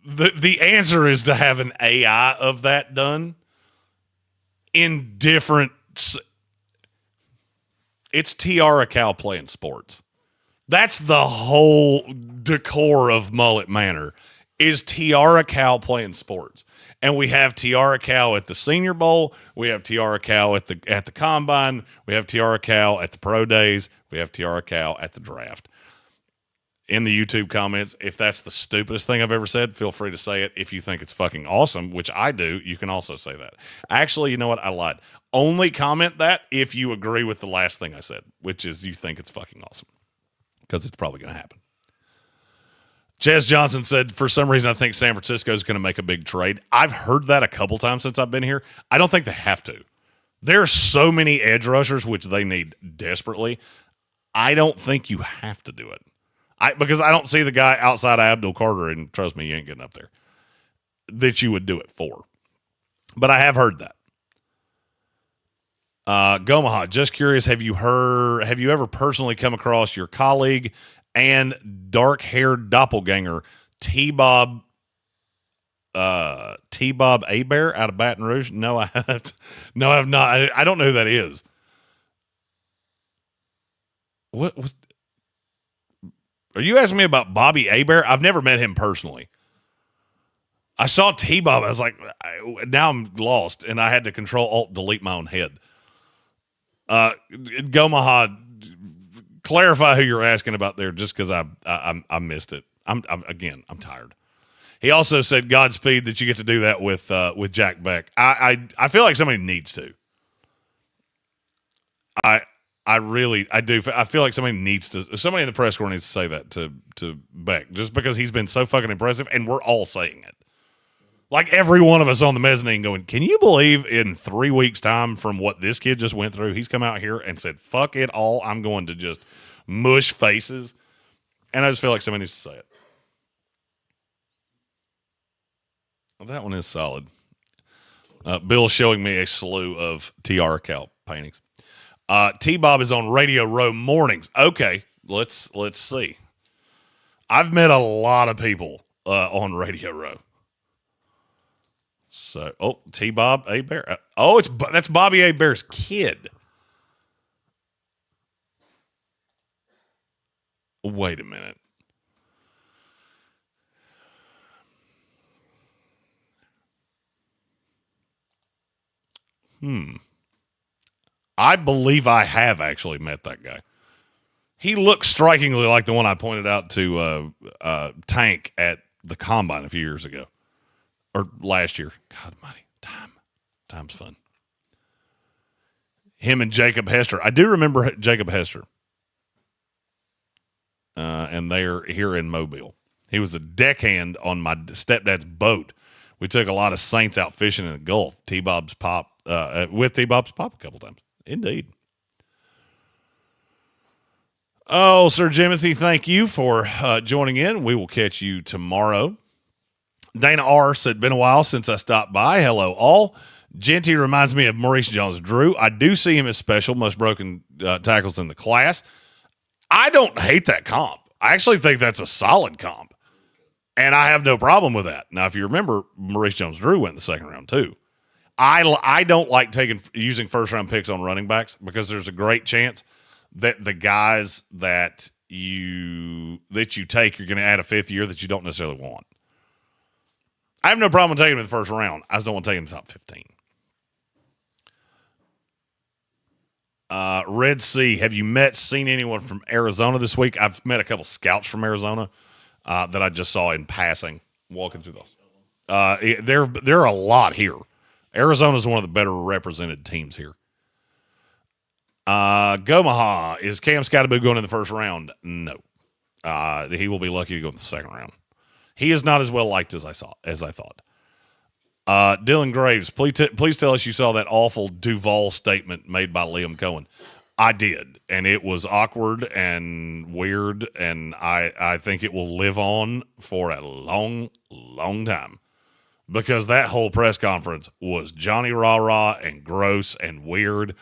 [SPEAKER 2] The answer is to have an AI of that done in different. It's Tiara Cow playing sports. That's the whole decor of Mullet Manor is Tiara Cow playing sports. And we have Tiara Cow at the Senior Bowl. We have Tiara Cow at the Combine. We have Tiara Cow at the Pro Days. We have Tiara Cow at the Draft. In the YouTube comments, if that's the stupidest thing I've ever said, feel free to say it. If you think it's fucking awesome, which I do, you can also say that. Actually, you know what? I lied. Only comment that if you agree with the last thing I said, which is you think it's fucking awesome. Because it's probably going to happen. Chaz Johnson said, for some reason, I think San Francisco is going to make a big trade. I've heard that a couple times since I've been here. I don't think they have to. There are so many edge rushers, which they need desperately. I don't think you have to do it. Because I don't see the guy outside of Abdul Carter, and trust me, you ain't getting up there, that you would do it for. But I have heard that. Gomaha, just curious, have you ever personally come across your colleague and dark-haired doppelganger T-Bob Abear out of Baton Rouge? No, I have not. I don't know who that is. What are you asking me about Bobby Abear? I've never met him personally. I saw T-Bob. I was like, now I'm lost, and I had to Control-Alt-Delete my own head. Gomaha, clarify who you're asking about there, just because I missed it. I'm tired. He also said Godspeed that you get to do that with Jack Beck. I feel like somebody needs to. I do. I feel like somebody in the press corps needs to say that to Beck, just because he's been so fucking impressive, and we're all saying it. Like every one of us on the mezzanine going, can you believe in 3 weeks' time from what this kid just went through, he's come out here and said, fuck it all, I'm going to just mush faces. And I just feel like somebody needs to say it. Well, that one is solid. Bill's showing me a slew of Tiara Cow paintings. T-Bob is on Radio Row mornings. Okay, let's see. I've met a lot of people on Radio Row. So, T-Bob Abear. That's Bobby Abear's kid. Wait a minute. I believe I have actually met that guy. He looks strikingly like the one I pointed out to Tank at the Combine a few years ago. Or last year. God almighty. Time's fun. Him and Jacob Hester. I do remember Jacob Hester. And they're here in Mobile. He was a deckhand on my stepdad's boat. We took a lot of Saints out fishing in the Gulf. With T-Bob's Pop a couple times. Indeed. Oh, Sir Jimothy, thank you for joining in. We will catch you tomorrow. Dana R. said, been a while since I stopped by. Hello, all. Genty reminds me of Maurice Jones-Drew. I do see him as special, most broken tackles in the class. I don't hate that comp. I actually think that's a solid comp. And I have no problem with that. Now, if you remember, Maurice Jones-Drew went in the second round, too. I don't like using first-round picks on running backs because there's a great chance that the guys that you take, you're going to add a fifth year that you don't necessarily want. I have no problem taking him in the first round. I just don't want to take him in the top 15. Red Sea, have you seen anyone from Arizona this week? I've met a couple scouts from Arizona that I just saw in passing walking through those. There are a lot here. Arizona is one of the better represented teams here. Gomaha, is Cam Scottaboo going in the first round? No. He will be lucky to go in the second round. He is not as well liked as I thought. Dylan Graves, please tell us you saw that awful Duval statement made by Liam Cohen. I did, and it was awkward and weird, and I think it will live on for a long, long time because that whole press conference was Johnny Rah-Rah and gross and weird,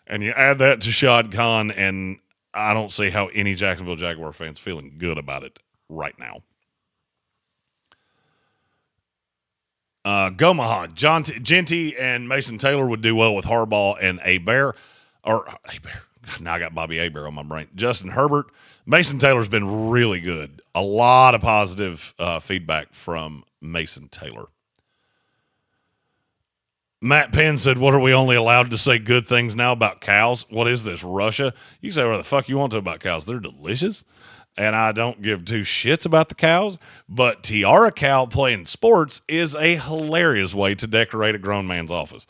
[SPEAKER 2] and you add that to Shad Khan, and I don't see how any Jacksonville Jaguar fans feeling good about it right now. Gomaha, Genty and Mason Taylor would do well with Harbaugh and Hebert. Now I got Bobby Hebert on my brain. Justin Herbert. Mason Taylor's been really good. A lot of positive feedback from Mason Taylor. Matt Penn said, what are we only allowed to say good things now about cows? What is this, Russia? You can say whatever the fuck you want to about cows. They're delicious. And I don't give two shits about the cows, but Tiara Cow playing sports is a hilarious way to decorate a grown man's office.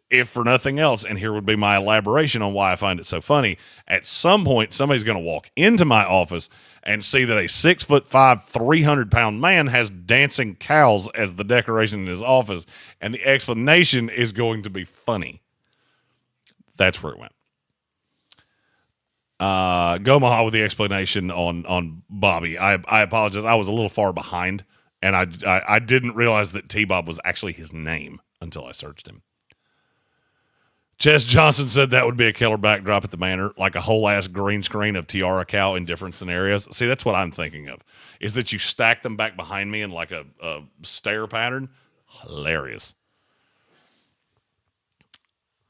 [SPEAKER 2] If for nothing else, and here would be my elaboration on why I find it so funny, at some point somebody's going to walk into my office and see that a 6'5", 300-pound man has dancing cows as the decoration in his office, and the explanation is going to be funny. That's where it went. Gomaha with the explanation on Bobby. I apologize. I was a little far behind, and I didn't realize that T-Bob was actually his name until I searched him. Chess Johnson said that would be a killer backdrop at the Manor, like a whole-ass green screen of Tiara Cow in different scenarios. See, that's what I'm thinking of, is that you stack them back behind me in like a stair pattern. Hilarious.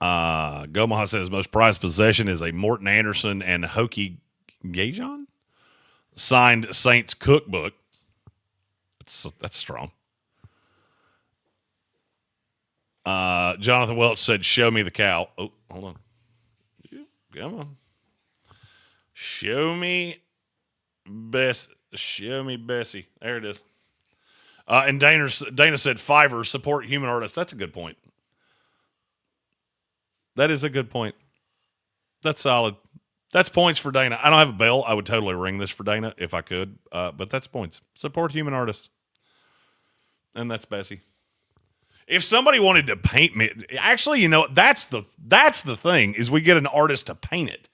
[SPEAKER 2] Gomaha says most prized possession is a Morton Anderson and Hokie Gajon signed Saints cookbook. That's strong. Jonathan Welch said, show me the cow. Oh, hold on. Come on. Show me Bessie. There it is. And Dana said, Fiverr, support human artists. That's a good point. That is a good point. That's solid. That's points for Dana. I don't have a bell. I would totally ring this for Dana if I could. But that's points. Support human artists. And that's Bessie. If somebody wanted to paint me, actually, you know, that's the thing, is we get an artist to paint it.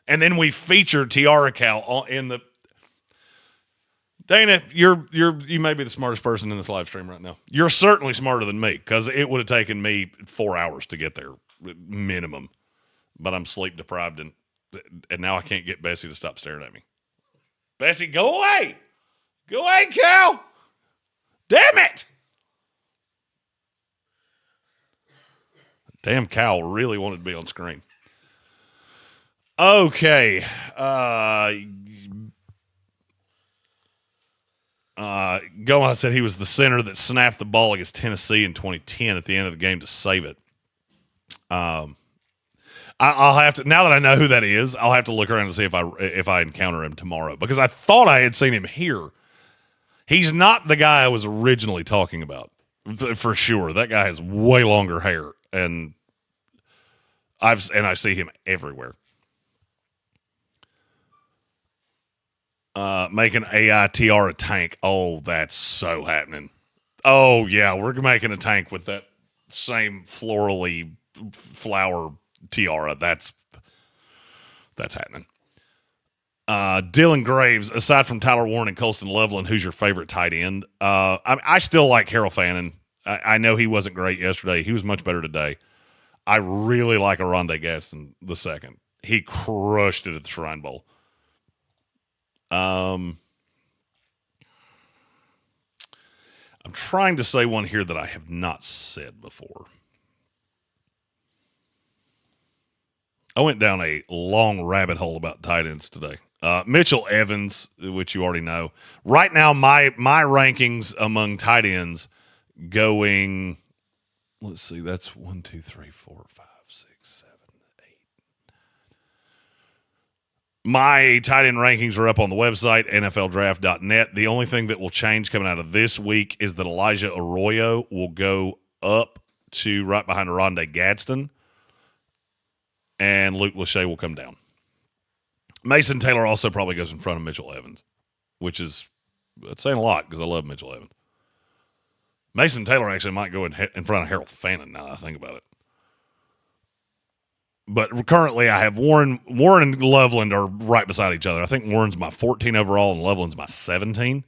[SPEAKER 2] And then we feature Tiara Cow in the... Dana, you may be the smartest person in this live stream right now. You're certainly smarter than me, because it would have taken me 4 hours to get there, minimum. But I'm sleep deprived, and now I can't get Bessie to stop staring at me. Bessie, go away! Go away, cow! Damn it! Damn cow really wanted to be on screen. Okay. Gohan said he was the center that snapped the ball against Tennessee in 2010 at the end of the game to save it. I'll have to, now that I know who that is, I'll have to look around and see if I encounter him tomorrow, because I thought I had seen him here. He's not the guy I was originally talking about, for sure. That guy has way longer hair, and I see him everywhere. Making AI tiara tank. Oh, that's so happening. Oh yeah, we're making a tank with that same florally flower tiara. That's happening. Dylan Graves, aside from Tyler Warren and Colston Loveland, who's your favorite tight end? I still like Harold Fannin. I know he wasn't great yesterday. He was much better today. I really like Aronde Gaston the second. He crushed it at the Shrine Bowl. I'm trying to say one here that I have not said before. I went down a long rabbit hole about tight ends today. Mitchell Evans, which you already know. Right now, my rankings among tight ends going, let's see, that's 1, 2, 3, 4, 5, 6, 7, 8. My tight end rankings are up on the website, NFLdraft.net. The only thing that will change coming out of this week is that Elijah Arroyo will go up to right behind Aronde Gadsden, and Luke Lachey will come down. Mason Taylor also probably goes in front of Mitchell Evans, which is saying a lot because I love Mitchell Evans. Mason Taylor actually might go in front of Harold Fannin now that I think about it. But currently I have Warren and Loveland are right beside each other. I think Warren's my 14 overall and Loveland's my 17.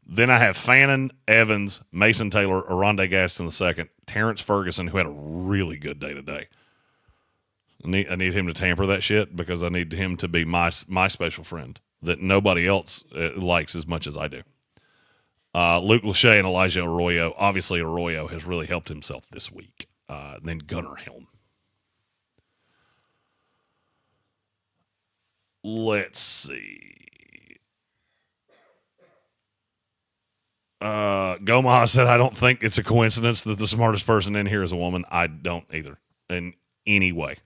[SPEAKER 2] Then I have Fannin, Evans, Mason Taylor, Aronde Gaston II, Terrence Ferguson, who had a really good day today. I need him to tamper that shit because I need him to be my special friend that nobody else likes as much as I do. Luke Lachey and Elijah Arroyo. Obviously, Arroyo has really helped himself this week. And then Gunnar Helm. Let's see. Gomaha said, I don't think it's a coincidence that the smartest person in here is a woman. I don't either in any way.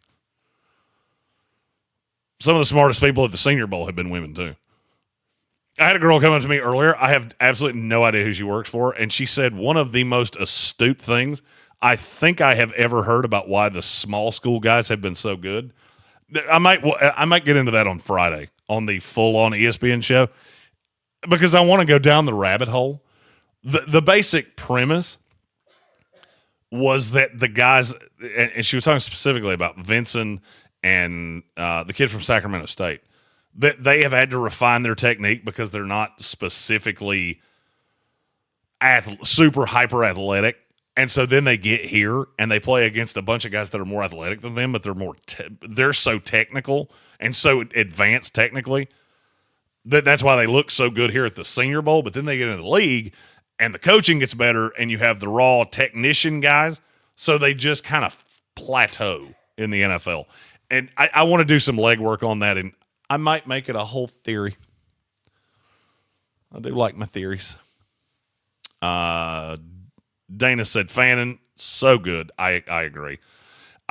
[SPEAKER 2] Some of the smartest people at the Senior Bowl have been women, too. I had a girl come up to me earlier. I have absolutely no idea who she works for, and she said one of the most astute things I think I have ever heard about why the small school guys have been so good. I might get into that on Friday on the full-on ESPN show because I want to go down the rabbit hole. The basic premise was that the guys, and she was talking specifically about Vincent and the kid from Sacramento State, that they have had to refine their technique because they're not specifically super hyper athletic. And so then they get here and they play against a bunch of guys that are more athletic than them, but they're they're so technical and so advanced technically that's why they look so good here at the Senior Bowl. But then they get into the league and the coaching gets better and you have the raw technician guys. So they just kind of plateau in the NFL. And I want to do some legwork on that, and I might make it a whole theory. I do like my theories. Dana said Fannin, so good. I agree.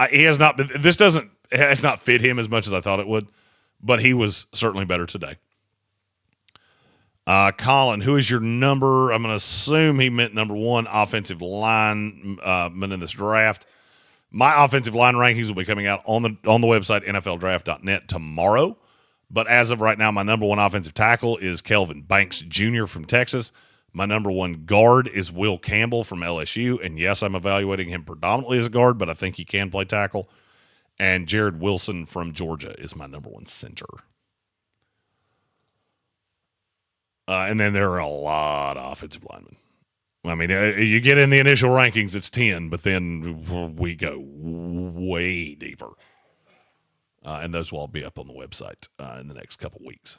[SPEAKER 2] He has not been. It has not fit him as much as I thought it would, but he was certainly better today. Colin, who is your number? I'm going to assume he meant number one offensive lineman in this draft. My offensive line rankings will be coming out on the website NFLdraft.net tomorrow. But as of right now, my number one offensive tackle is Kelvin Banks Jr. from Texas. My number one guard is Will Campbell from LSU. And yes, I'm evaluating him predominantly as a guard, but I think he can play tackle. And Jared Wilson from Georgia is my number one center. And then there are a lot of offensive linemen. I mean, you get in the initial rankings, it's 10, but then we go way deeper. And those will all be up on the website in the next couple weeks.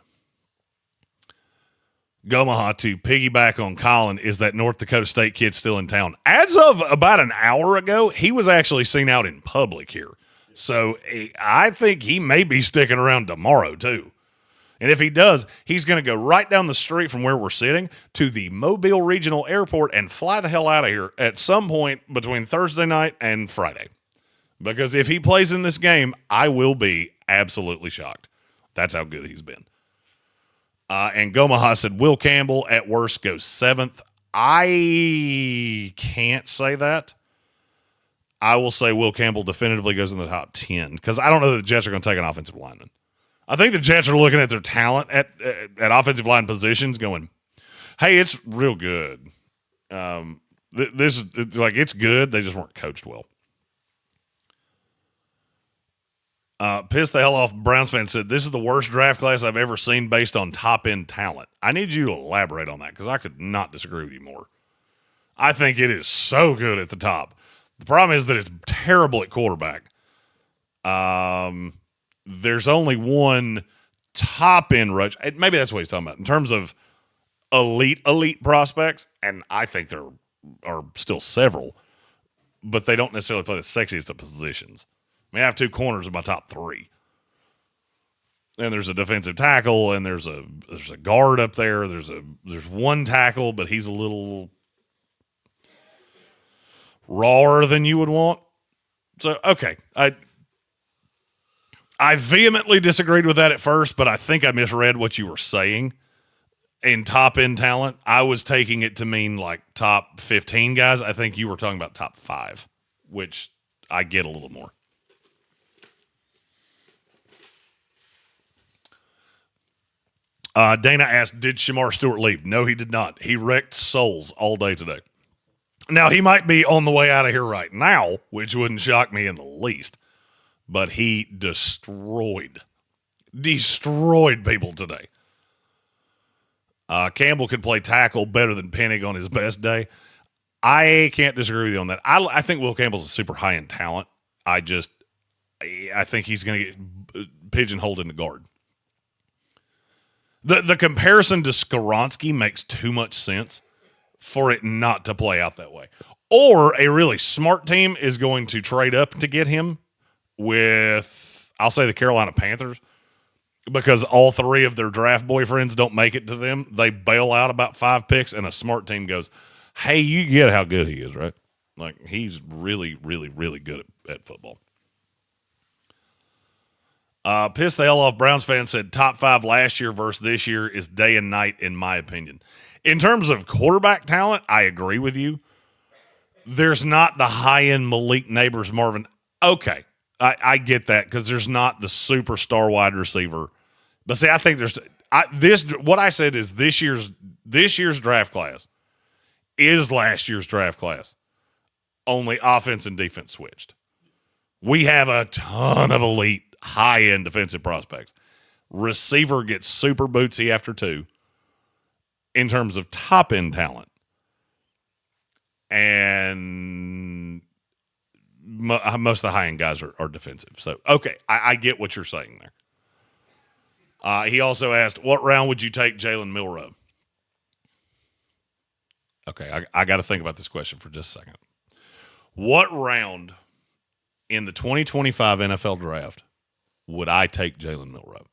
[SPEAKER 2] Gomaha, to piggyback on Colin, is that North Dakota State kid still in town? As of about an hour ago, he was actually seen out in public here. So I think he may be sticking around tomorrow, too. And if he does, he's going to go right down the street from where we're sitting to the Mobile Regional Airport and fly the hell out of here at some point between Thursday night and Friday. Because if he plays in this game, I will be absolutely shocked. That's how good he's been. And Gomaha said, Will Campbell at worst goes 7th. I can't say that. I will say Will Campbell definitively goes in the top 10 because I don't know that the Jets are going to take an offensive lineman. I think the Jets are looking at their talent at offensive line positions going, hey, it's real good. This is like, it's good. They just weren't coached well. Pissed the hell off Browns fan said, this is the worst draft class I've ever seen based on top-end talent. I need you to elaborate on that because I could not disagree with you more. I think it is so good at the top. The problem is that it's terrible at quarterback. There's only one top-end rush. Maybe that's what he's talking about. In terms of elite prospects, and I think there are still several, but they don't necessarily play the sexiest of positions. I mean, I have 2 corners in my top 3. And there's a defensive tackle, and there's a guard up there. There's one tackle, but he's a little rawer than you would want. So, okay. I vehemently disagreed with that at first, but I think I misread what you were saying. In top-end talent, I was taking it to mean like top 15 guys. I think you were talking about top 5, which I get a little more. Dana asked, did Shamar Stewart leave? No, he did not. He wrecked souls all day today. Now, he might be on the way out of here right now, which wouldn't shock me in the least. But he destroyed people today. Campbell could play tackle better than Penning on his best day. I can't disagree with you on that. I think Will Campbell's a super high-end talent. I think he's going to get pigeonholed in the guard. The comparison to Skoronski makes too much sense for it not to play out that way. Or a really smart team is going to trade up to get him with, I'll say, the Carolina Panthers, because all 3 of their draft boyfriends don't make it to them. They bail out about 5 picks, and a smart team goes, hey, you get how good he is, right? Like, he's really, really, really good at football. Pissed the hell off Browns fan said top 5 last year versus this year is day and night, in my opinion. In terms of quarterback talent, I agree with you. There's not the high-end Malik Neighbors, Marvin. Okay, I get that because there's not the superstar wide receiver. But see, I think what I said is this year's draft class is last year's draft class. Only offense and defense switched. We have a ton of elite high-end defensive prospects. Receiver gets super bootsy after 2 in terms of top-end talent. And most of the high-end guys are defensive. So, okay, I get what you're saying there. He also asked, what round would you take Jalen Milroe? Okay, I got to think about this question for just a second. What round in the 2025 NFL Draft would I take Jalen Milroe?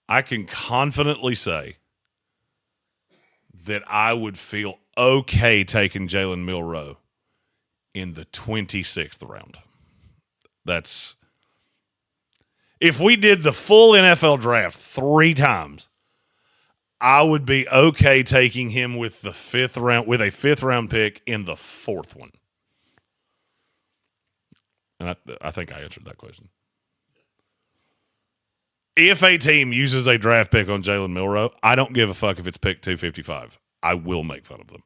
[SPEAKER 2] I can confidently say that I would feel okay taking Jalen Milroe in the 26th round. That's if we did the full NFL draft 3 times, I would be okay taking him with the 5th round, with a 5th round pick in the 4th one. And I think I answered that question. If a team uses a draft pick on Jalen Milroe, I don't give a fuck if it's pick 255. I will make fun of them.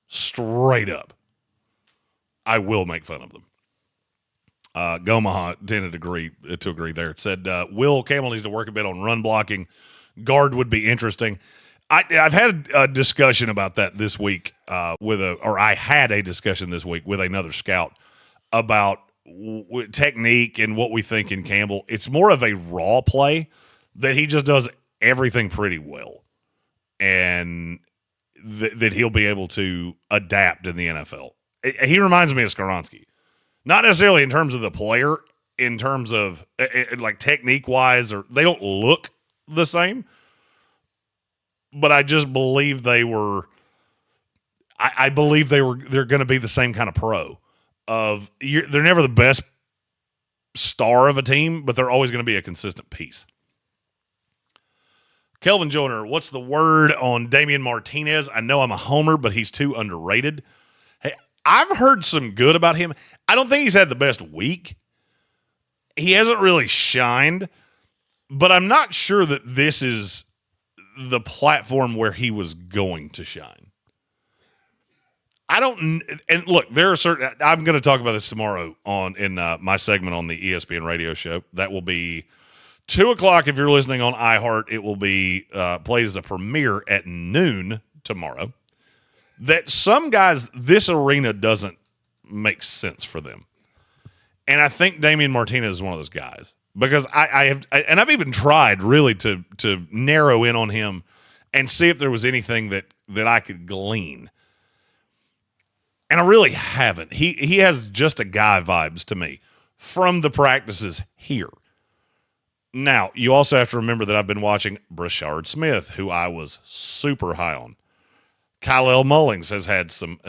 [SPEAKER 2] Straight up. I will make fun of them. Gomaha tended to agree there. It said, Will Campbell needs to work a bit on run blocking. Guard would be interesting. I've had a discussion about that this week I had a discussion this week with another scout about technique and what we think in Campbell. It's more of a raw play that he just does everything pretty well, and that he'll be able to adapt in the NFL. He reminds me of Skoronski, not necessarily in terms of the player, in terms of like technique wise, or they don't look the same, but I just believe they were. I believe they're going to be the same kind of pro. They're never the best star of a team, but they're always going to be a consistent piece. Kelvin Joyner, what's the word on Damian Martinez? I know I'm a homer, but he's too underrated. Hey, I've heard some good about him. I don't think he's had the best week. He hasn't really shined, but I'm not sure that this is the platform where he was going to shine. And look, there are certain. I'm going to talk about this tomorrow in my segment on the ESPN radio show. That will be 2:00 if you're listening on iHeart. It will be played as a premiere at noon tomorrow. That some guys, this arena doesn't make sense for them, and I think Damian Martinez is one of those guys because I've even tried really to narrow in on him and see if there was anything that I could glean. And I really haven't. He has just a guy vibes to me from the practices here. Now, you also have to remember that I've been watching Brashard Smith, who I was super high on. Kyle Mullings has had some,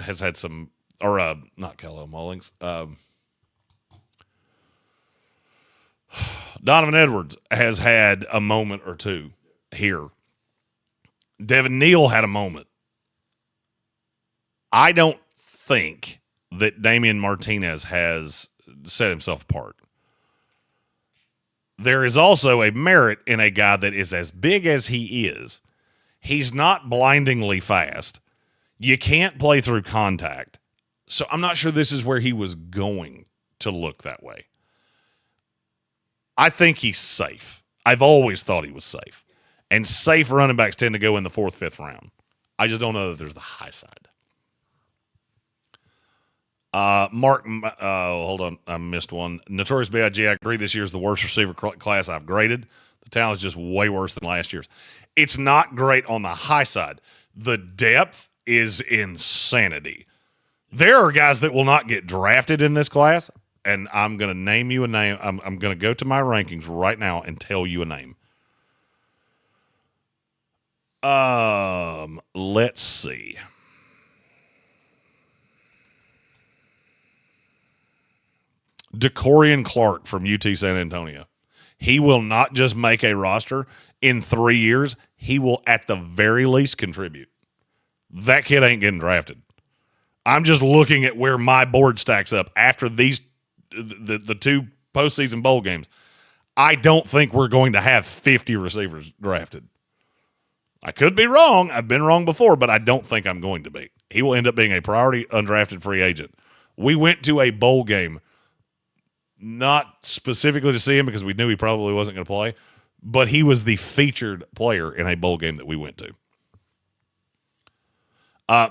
[SPEAKER 2] or not Kyle Mullings. Donovan Edwards has had a moment or two here. Devin Neal had a moment. I don't think that Damian Martinez has set himself apart. There is also a merit in a guy that is as big as he is. He's not blindingly fast. You can't play through contact. So I'm not sure this is where he was going to look that way. I think he's safe. I've always thought he was safe. And safe running backs tend to go in the 4th, 5th round. I just don't know that there's the high side. Mark, hold on, I missed one. Notorious B.I.G. I agree this year's the worst receiver class I've graded. The talent is just way worse than last year's. It's not great on the high side. The depth is insanity. There are guys that will not get drafted in this class, and I'm going to name you a name. I'm going to go to my rankings right now and tell you a name. Let's see. DeCorian Clark from UT San Antonio. He will not just make a roster. In 3 years, he will at the very least contribute. That kid ain't getting drafted. I'm just looking at where my board stacks up after the 2 postseason bowl games. I don't think we're going to have 50 receivers drafted. I could be wrong. I've been wrong before, but I don't think I'm going to be. He will end up being a priority undrafted free agent. We went to a bowl game not specifically to see him because we knew he probably wasn't going to play, but he was the featured player in a bowl game that we went to.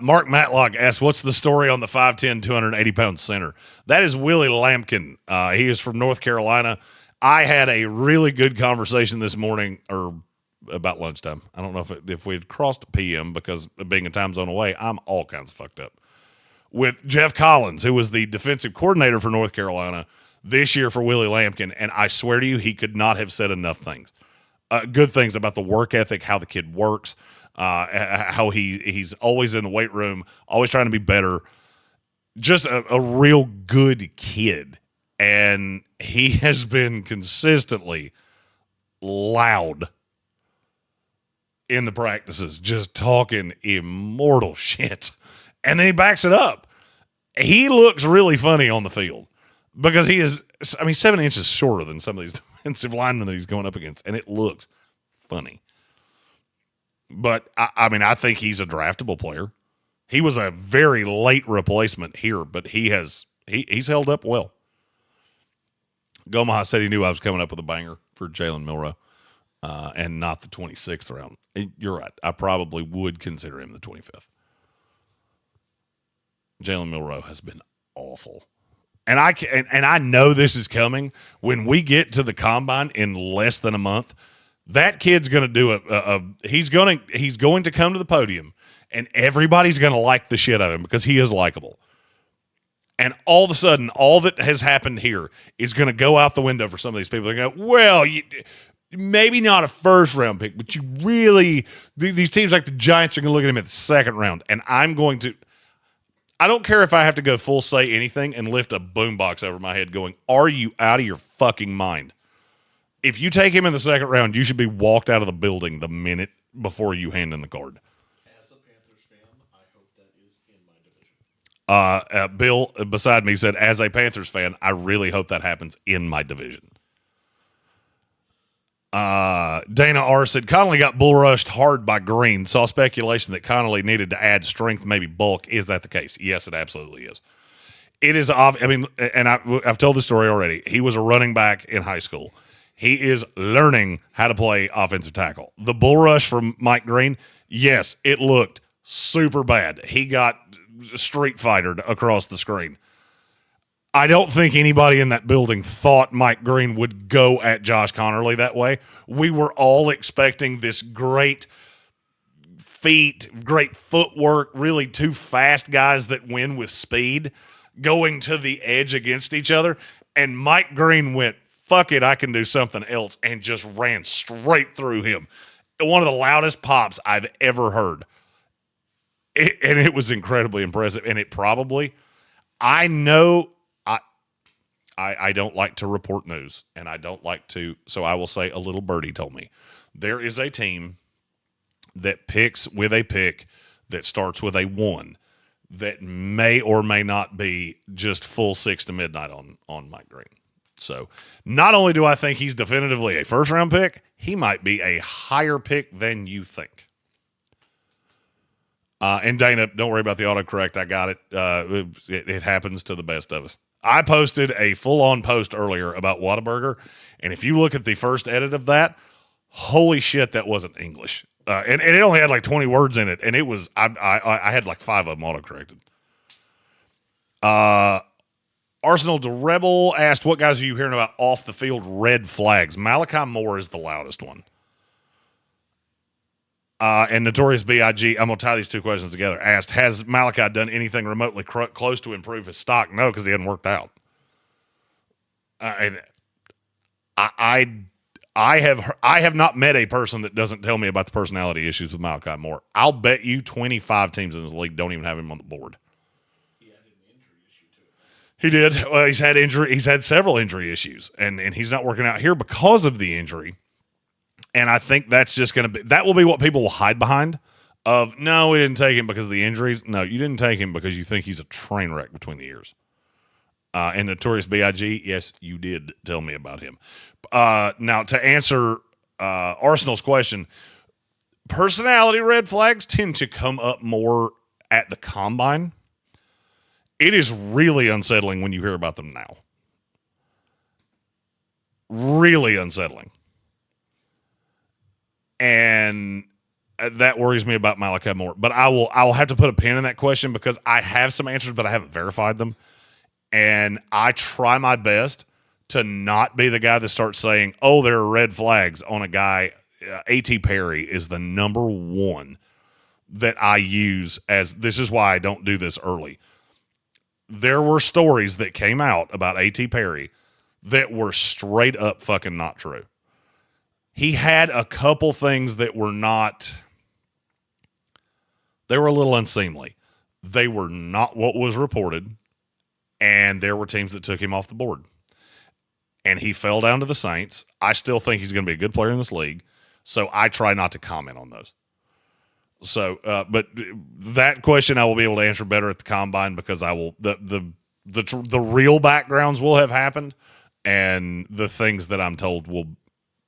[SPEAKER 2] Mark Matlock asks, what's the story on the 5'10", 280-pound center? That is Willie Lampkin. He is from North Carolina. I had a really good conversation this morning, or about lunchtime. I don't know if we had crossed PM because of being a time zone away. I'm all kinds of fucked up. With Jeff Collins, who was the defensive coordinator for North Carolina this year for Willie Lampkin, and I swear to you, he could not have said enough things. Good things about the work ethic, how the kid works, how he's always in the weight room, always trying to be better. Just a real good kid. And he has been consistently loud in the practices, just talking immortal shit. And then he backs it up. He looks really funny on the field. Because he is, 7 inches shorter than some of these defensive linemen that he's going up against, and it looks funny. But, I think he's a draftable player. He was a very late replacement here, but he's held up well. Gomaha said he knew I was coming up with a banger for Jalen Milroe, and not the 26th round. You're right. I probably would consider him the 25th. Jalen Milroe has been awful. And I know this is coming. When we get to the combine in less than a month, that kid's going to do he's going to come to the podium, and everybody's going to like the shit out of him because he is likable. And all of a sudden, all that has happened here is going to go out the window for some of these people. They go, well, maybe not a first round pick, but you really, these teams like the Giants are going to look at him at the second round. And I don't care if I have to go full say anything and lift a boombox over my head going, are you out of your fucking mind? If you take him in the second round, you should be walked out of the building the minute before you hand in the card.
[SPEAKER 3] As a Panthers fan, I hope that is in my division.
[SPEAKER 2] Bill beside me said, as a Panthers fan, I really hope that happens in my division. Dana R. said, Connolly got bull rushed hard by Green. Saw speculation that Connolly needed to add strength, maybe bulk. Is that the case? Yes, it absolutely is. It is, I mean, and I've told this story already. He was a running back in high school. He is learning how to play offensive tackle. The bull rush from Mike Green, yes, it looked super bad. He got street fightered across the screen. I don't think anybody in that building thought Mike Green would go at Josh Connerly that way. We were all expecting this great feet, great footwork, really two fast guys that win with speed going to the edge against each other. And Mike Green went, fuck it, I can do something else, and just ran straight through him. One of the loudest pops I've ever heard. And it was incredibly impressive. And it probably, I know, I don't like to report news, and I don't like to, so I will say a little birdie told me. There is a team that picks with a pick that starts with a 1 that may or may not be just full 6 to midnight on Mike Green. So not only do I think he's definitively a first-round pick, he might be a higher pick than you think. And Dana, don't worry about the autocorrect. I got it. It happens to the best of us. I posted a full-on post earlier about Whataburger, and if you look at the first edit of that, holy shit, that wasn't English. And it only had like 20 words in it, and it was I had like 5 of them autocorrected. Arsenal to Rebel asked, what guys are you hearing about off-the-field red flags? Malachi Moore is the loudest one. And Notorious B.I.G., I'm going to tie these two questions together, asked, has Malachi done anything remotely close to improve his stock? No, because he hadn't worked out. And I have not met a person that doesn't tell me about the personality issues with Malachi Moore. I'll bet you 25 teams in this league don't even have him on the board.
[SPEAKER 3] He had an injury issue too.
[SPEAKER 2] He did. Well, he's had several injury issues, and he's not working out here because of the injury. And I think that's just going to be, that will be what people will hide behind of, no, we didn't take him because of the injuries. No, you didn't take him because you think he's a train wreck between the ears. And Notorious B.I.G., yes, you did tell me about him. Now, to answer Arsenal's question, personality red flags tend to come up more at the combine. It is really unsettling when you hear about them now. Really unsettling. And that worries me about Malachi Moore. But I will have to put a pin in that question because I have some answers, but I haven't verified them. And I try my best to not be the guy that starts saying, oh, there are red flags on a guy. A.T. Perry is the number one that I use as, this is why I don't do this early. There were stories that came out about A.T. Perry that were straight up fucking not true. He had a couple things that were not, they were a little unseemly. They were not what was reported, and there were teams that took him off the board. And he fell down to the Saints. I still think he's going to be a good player in this league, so I try not to comment on those. So, but that question I will be able to answer better at the combine because I will, the real backgrounds will have happened, and the things that I'm told will,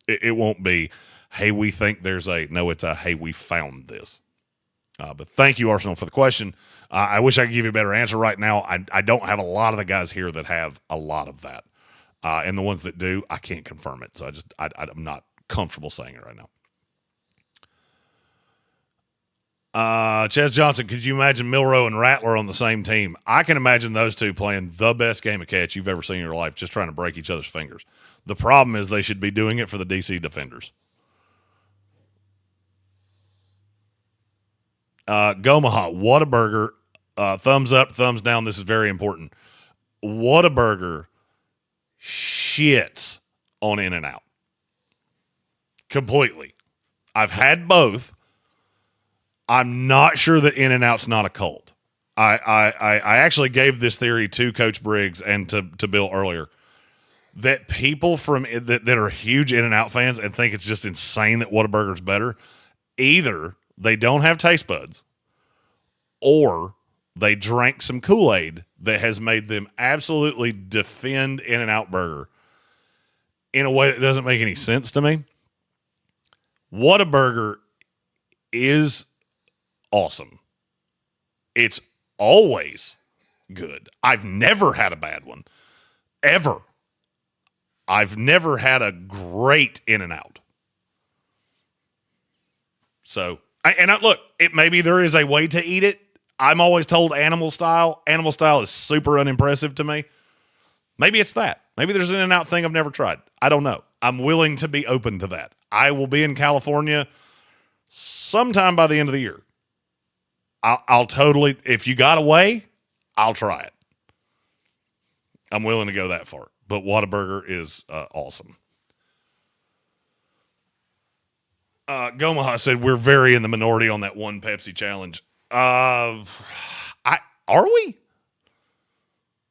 [SPEAKER 2] it won't be, hey, we think there's a, no, it's a, hey, we found this. But thank you, Arsenal, for the question. I wish I could give you a better answer right now. I don't have a lot of the guys here that have a lot of that. And the ones that do, I can't confirm it. So I'm not comfortable saying it right now. Ches Johnson, could you imagine Milroe and Rattler on the same team? I can imagine those two playing the best game of catch you've ever seen in your life, just trying to break each other's fingers. The problem is they should be doing it for the DC Defenders. Gomaha, Whataburger, thumbs up, thumbs down. This is very important. Whataburger shits on In-N-Out. completely. I've had both. I'm not sure that In-N-Out's not a cult. I actually gave this theory to Coach Briggs and to Bill earlier, that people that are huge In-N-Out fans and think it's just insane that Whataburger's better, either they don't have taste buds or they drank some Kool-Aid that has made them absolutely defend In-N-Out Burger in a way that doesn't make any sense to me. Whataburger is awesome. It's always good. I've never had a bad one, ever. I've never had a great In-N-Out. So, look, maybe there is a way to eat it. I'm always told animal style. Animal style is super unimpressive to me. Maybe it's that. Maybe there's an In-N-Out thing I've never tried. I don't know. I'm willing to be open to that. I will be in California sometime by the end of the year. I'll totally, if you got a way, I'll try it. I'm willing to go that far. But Whataburger is awesome. Gomaha said we're very in the minority on that one Pepsi challenge. Are we?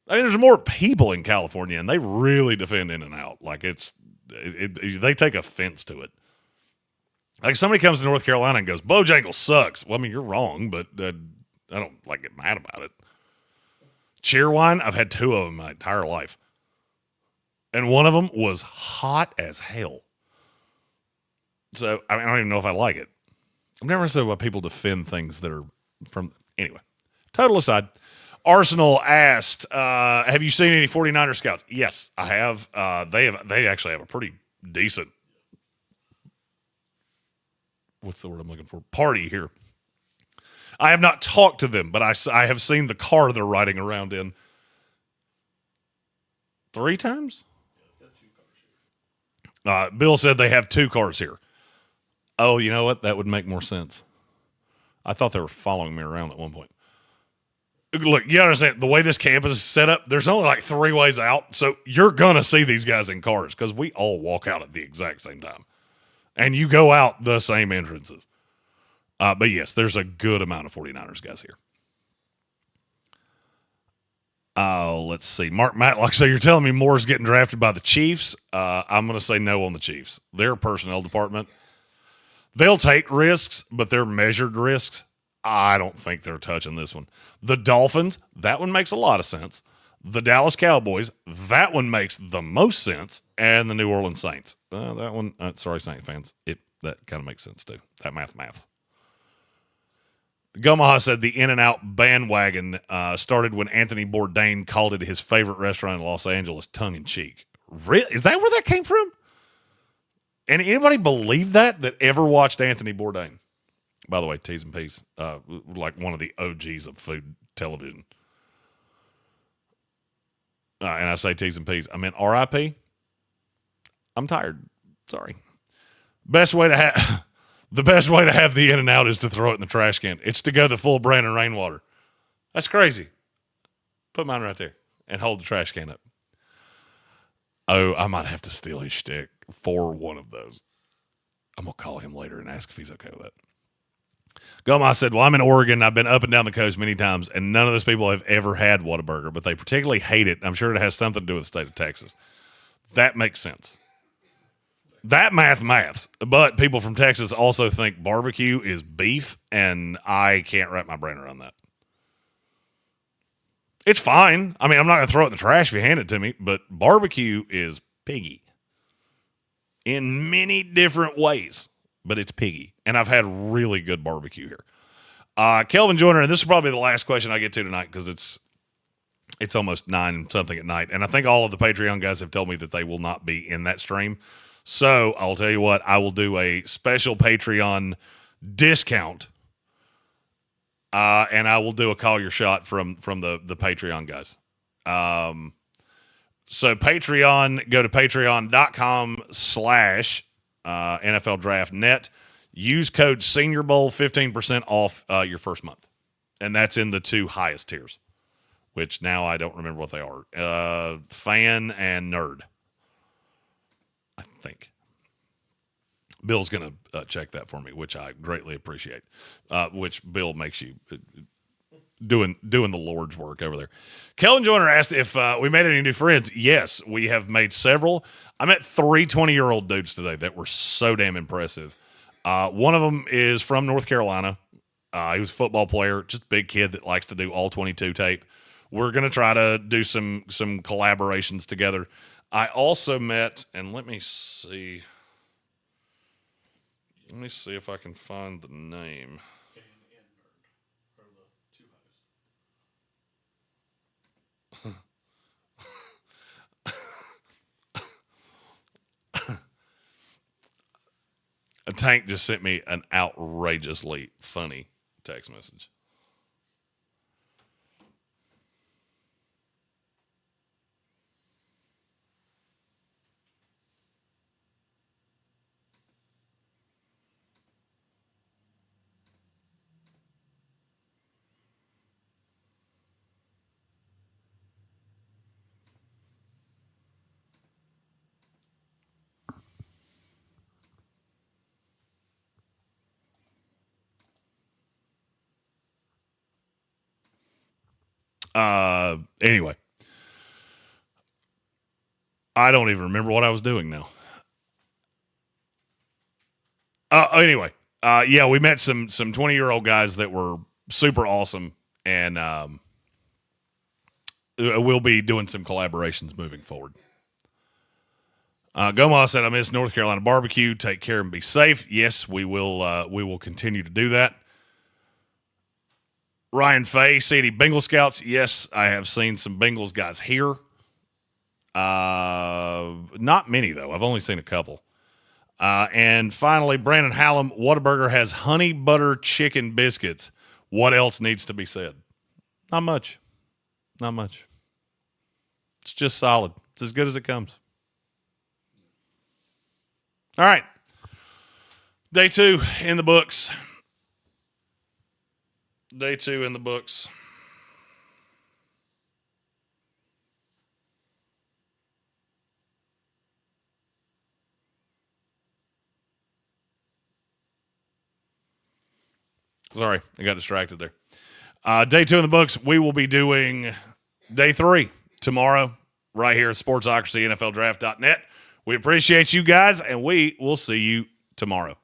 [SPEAKER 2] I mean, there's more people in California, and they really defend In-N-Out. Like they take offense to it. Like somebody comes to North Carolina and goes, Bojangles sucks. Well, I mean, you're wrong, but I don't get mad about it. Cheerwine, I've had 2 of them my entire life. And one of them was hot as hell. So, I don't even know if I like it. I've never said why people defend things that are from... Anyway, total aside. Arsenal asked, have you seen any 49er scouts? Yes, I have. They actually have a pretty decent... What's the word I'm looking for? Party here. I have not talked to them, but I have seen the car they're riding around in 3 times. Bill said they have 2 cars here. Oh, you know what? That would make more sense. I thought they were following me around at one point. Look, you understand, the way this campus is set up, there's only like 3 ways out, so you're going to see these guys in cars because we all walk out at the exact same time. And you go out the same entrances. But yes, there's a good amount of 49ers guys here. Let's see. Mark Matlock, so you're telling me Moore's getting drafted by the Chiefs? I'm going to say no on the Chiefs. Their personnel department, they'll take risks, but they're measured risks. I don't think they're touching this one. The Dolphins, that one makes a lot of sense. The Dallas Cowboys, that one makes the most sense. And the New Orleans Saints. That one, sorry, Saint fans, that kind of makes sense too. That maths. Gomaha said the In-N-Out bandwagon started when Anthony Bourdain called it his favorite restaurant in Los Angeles, tongue-in-cheek. Really? Is that where that came from? And anybody believe that ever watched Anthony Bourdain? By the way, T's and P's, like one of the OGs of food television. And I say T's and P's. I mean, R.I.P. I'm tired. Sorry. The best way to have the In-N-Out is to throw it in the trash can. It's to go the full Brandon Rainwater. That's crazy. Put mine right there and hold the trash can up. Oh, I might have to steal his shtick for one of those. I'm going to call him later and ask if he's okay with that. Goma said, well, I'm in Oregon. I've been up and down the coast many times, and none of those people have ever had Whataburger, but they particularly hate it. I'm sure it has something to do with the state of Texas. That makes sense. That maths. But people from Texas also think barbecue is beef, and I can't wrap my brain around that. It's fine. I mean, I'm not going to throw it in the trash if you hand it to me, but barbecue is piggy in many different ways, but it's piggy. And I've had really good barbecue here. Kelvin Joyner, and this is probably the last question I get to tonight because it's almost 9-something at night, and I think all of the Patreon guys have told me that they will not be in that stream. So I'll tell you what, I will do a special Patreon discount, and I will do a call your shot from the Patreon guys. So Patreon, go to patreon.com/NFL Draft Net. Use code Senior Bowl, 15% off your first month. And that's in the 2 highest tiers, which now I don't remember what they are. Fan and Nerd, I think. Bill's going to check that for me, which I greatly appreciate. Which Bill makes you doing the Lord's work over there. Kellen Joyner asked if we made any new friends. Yes, we have made several. I met 3 20-year-old dudes today that were so damn impressive. One of them is from North Carolina. He was a football player, just a big kid that likes to do all 22 tape. We're going to try to do some collaborations together. I also met, and let me see if I can find the name.
[SPEAKER 3] Fan and Nerd are the 2 highest.
[SPEAKER 2] A Tank just sent me an outrageously funny text message. Anyway, I don't even remember what I was doing now. Anyway, yeah, we met some 20-year-old guys that were super awesome, and we'll be doing some collaborations moving forward. Goma said, I miss North Carolina barbecue. Take care and be safe. Yes, we will continue to do that. Ryan Fay, CD Bengal Scouts. Yes, I have seen some Bengals guys here. Not many, though. I've only seen a couple. And finally, Brandon Hallam, Whataburger has honey butter chicken biscuits. What else needs to be said? Not much. Not much. It's just solid. It's as good as it comes. All right. Day 2 in the books. Day 2 in the books. Sorry, I got distracted there. Day 2 in the books. We will be doing day 3 tomorrow right here at Sportsocracy, NFLDraft.net. We appreciate you guys, and we will see you tomorrow.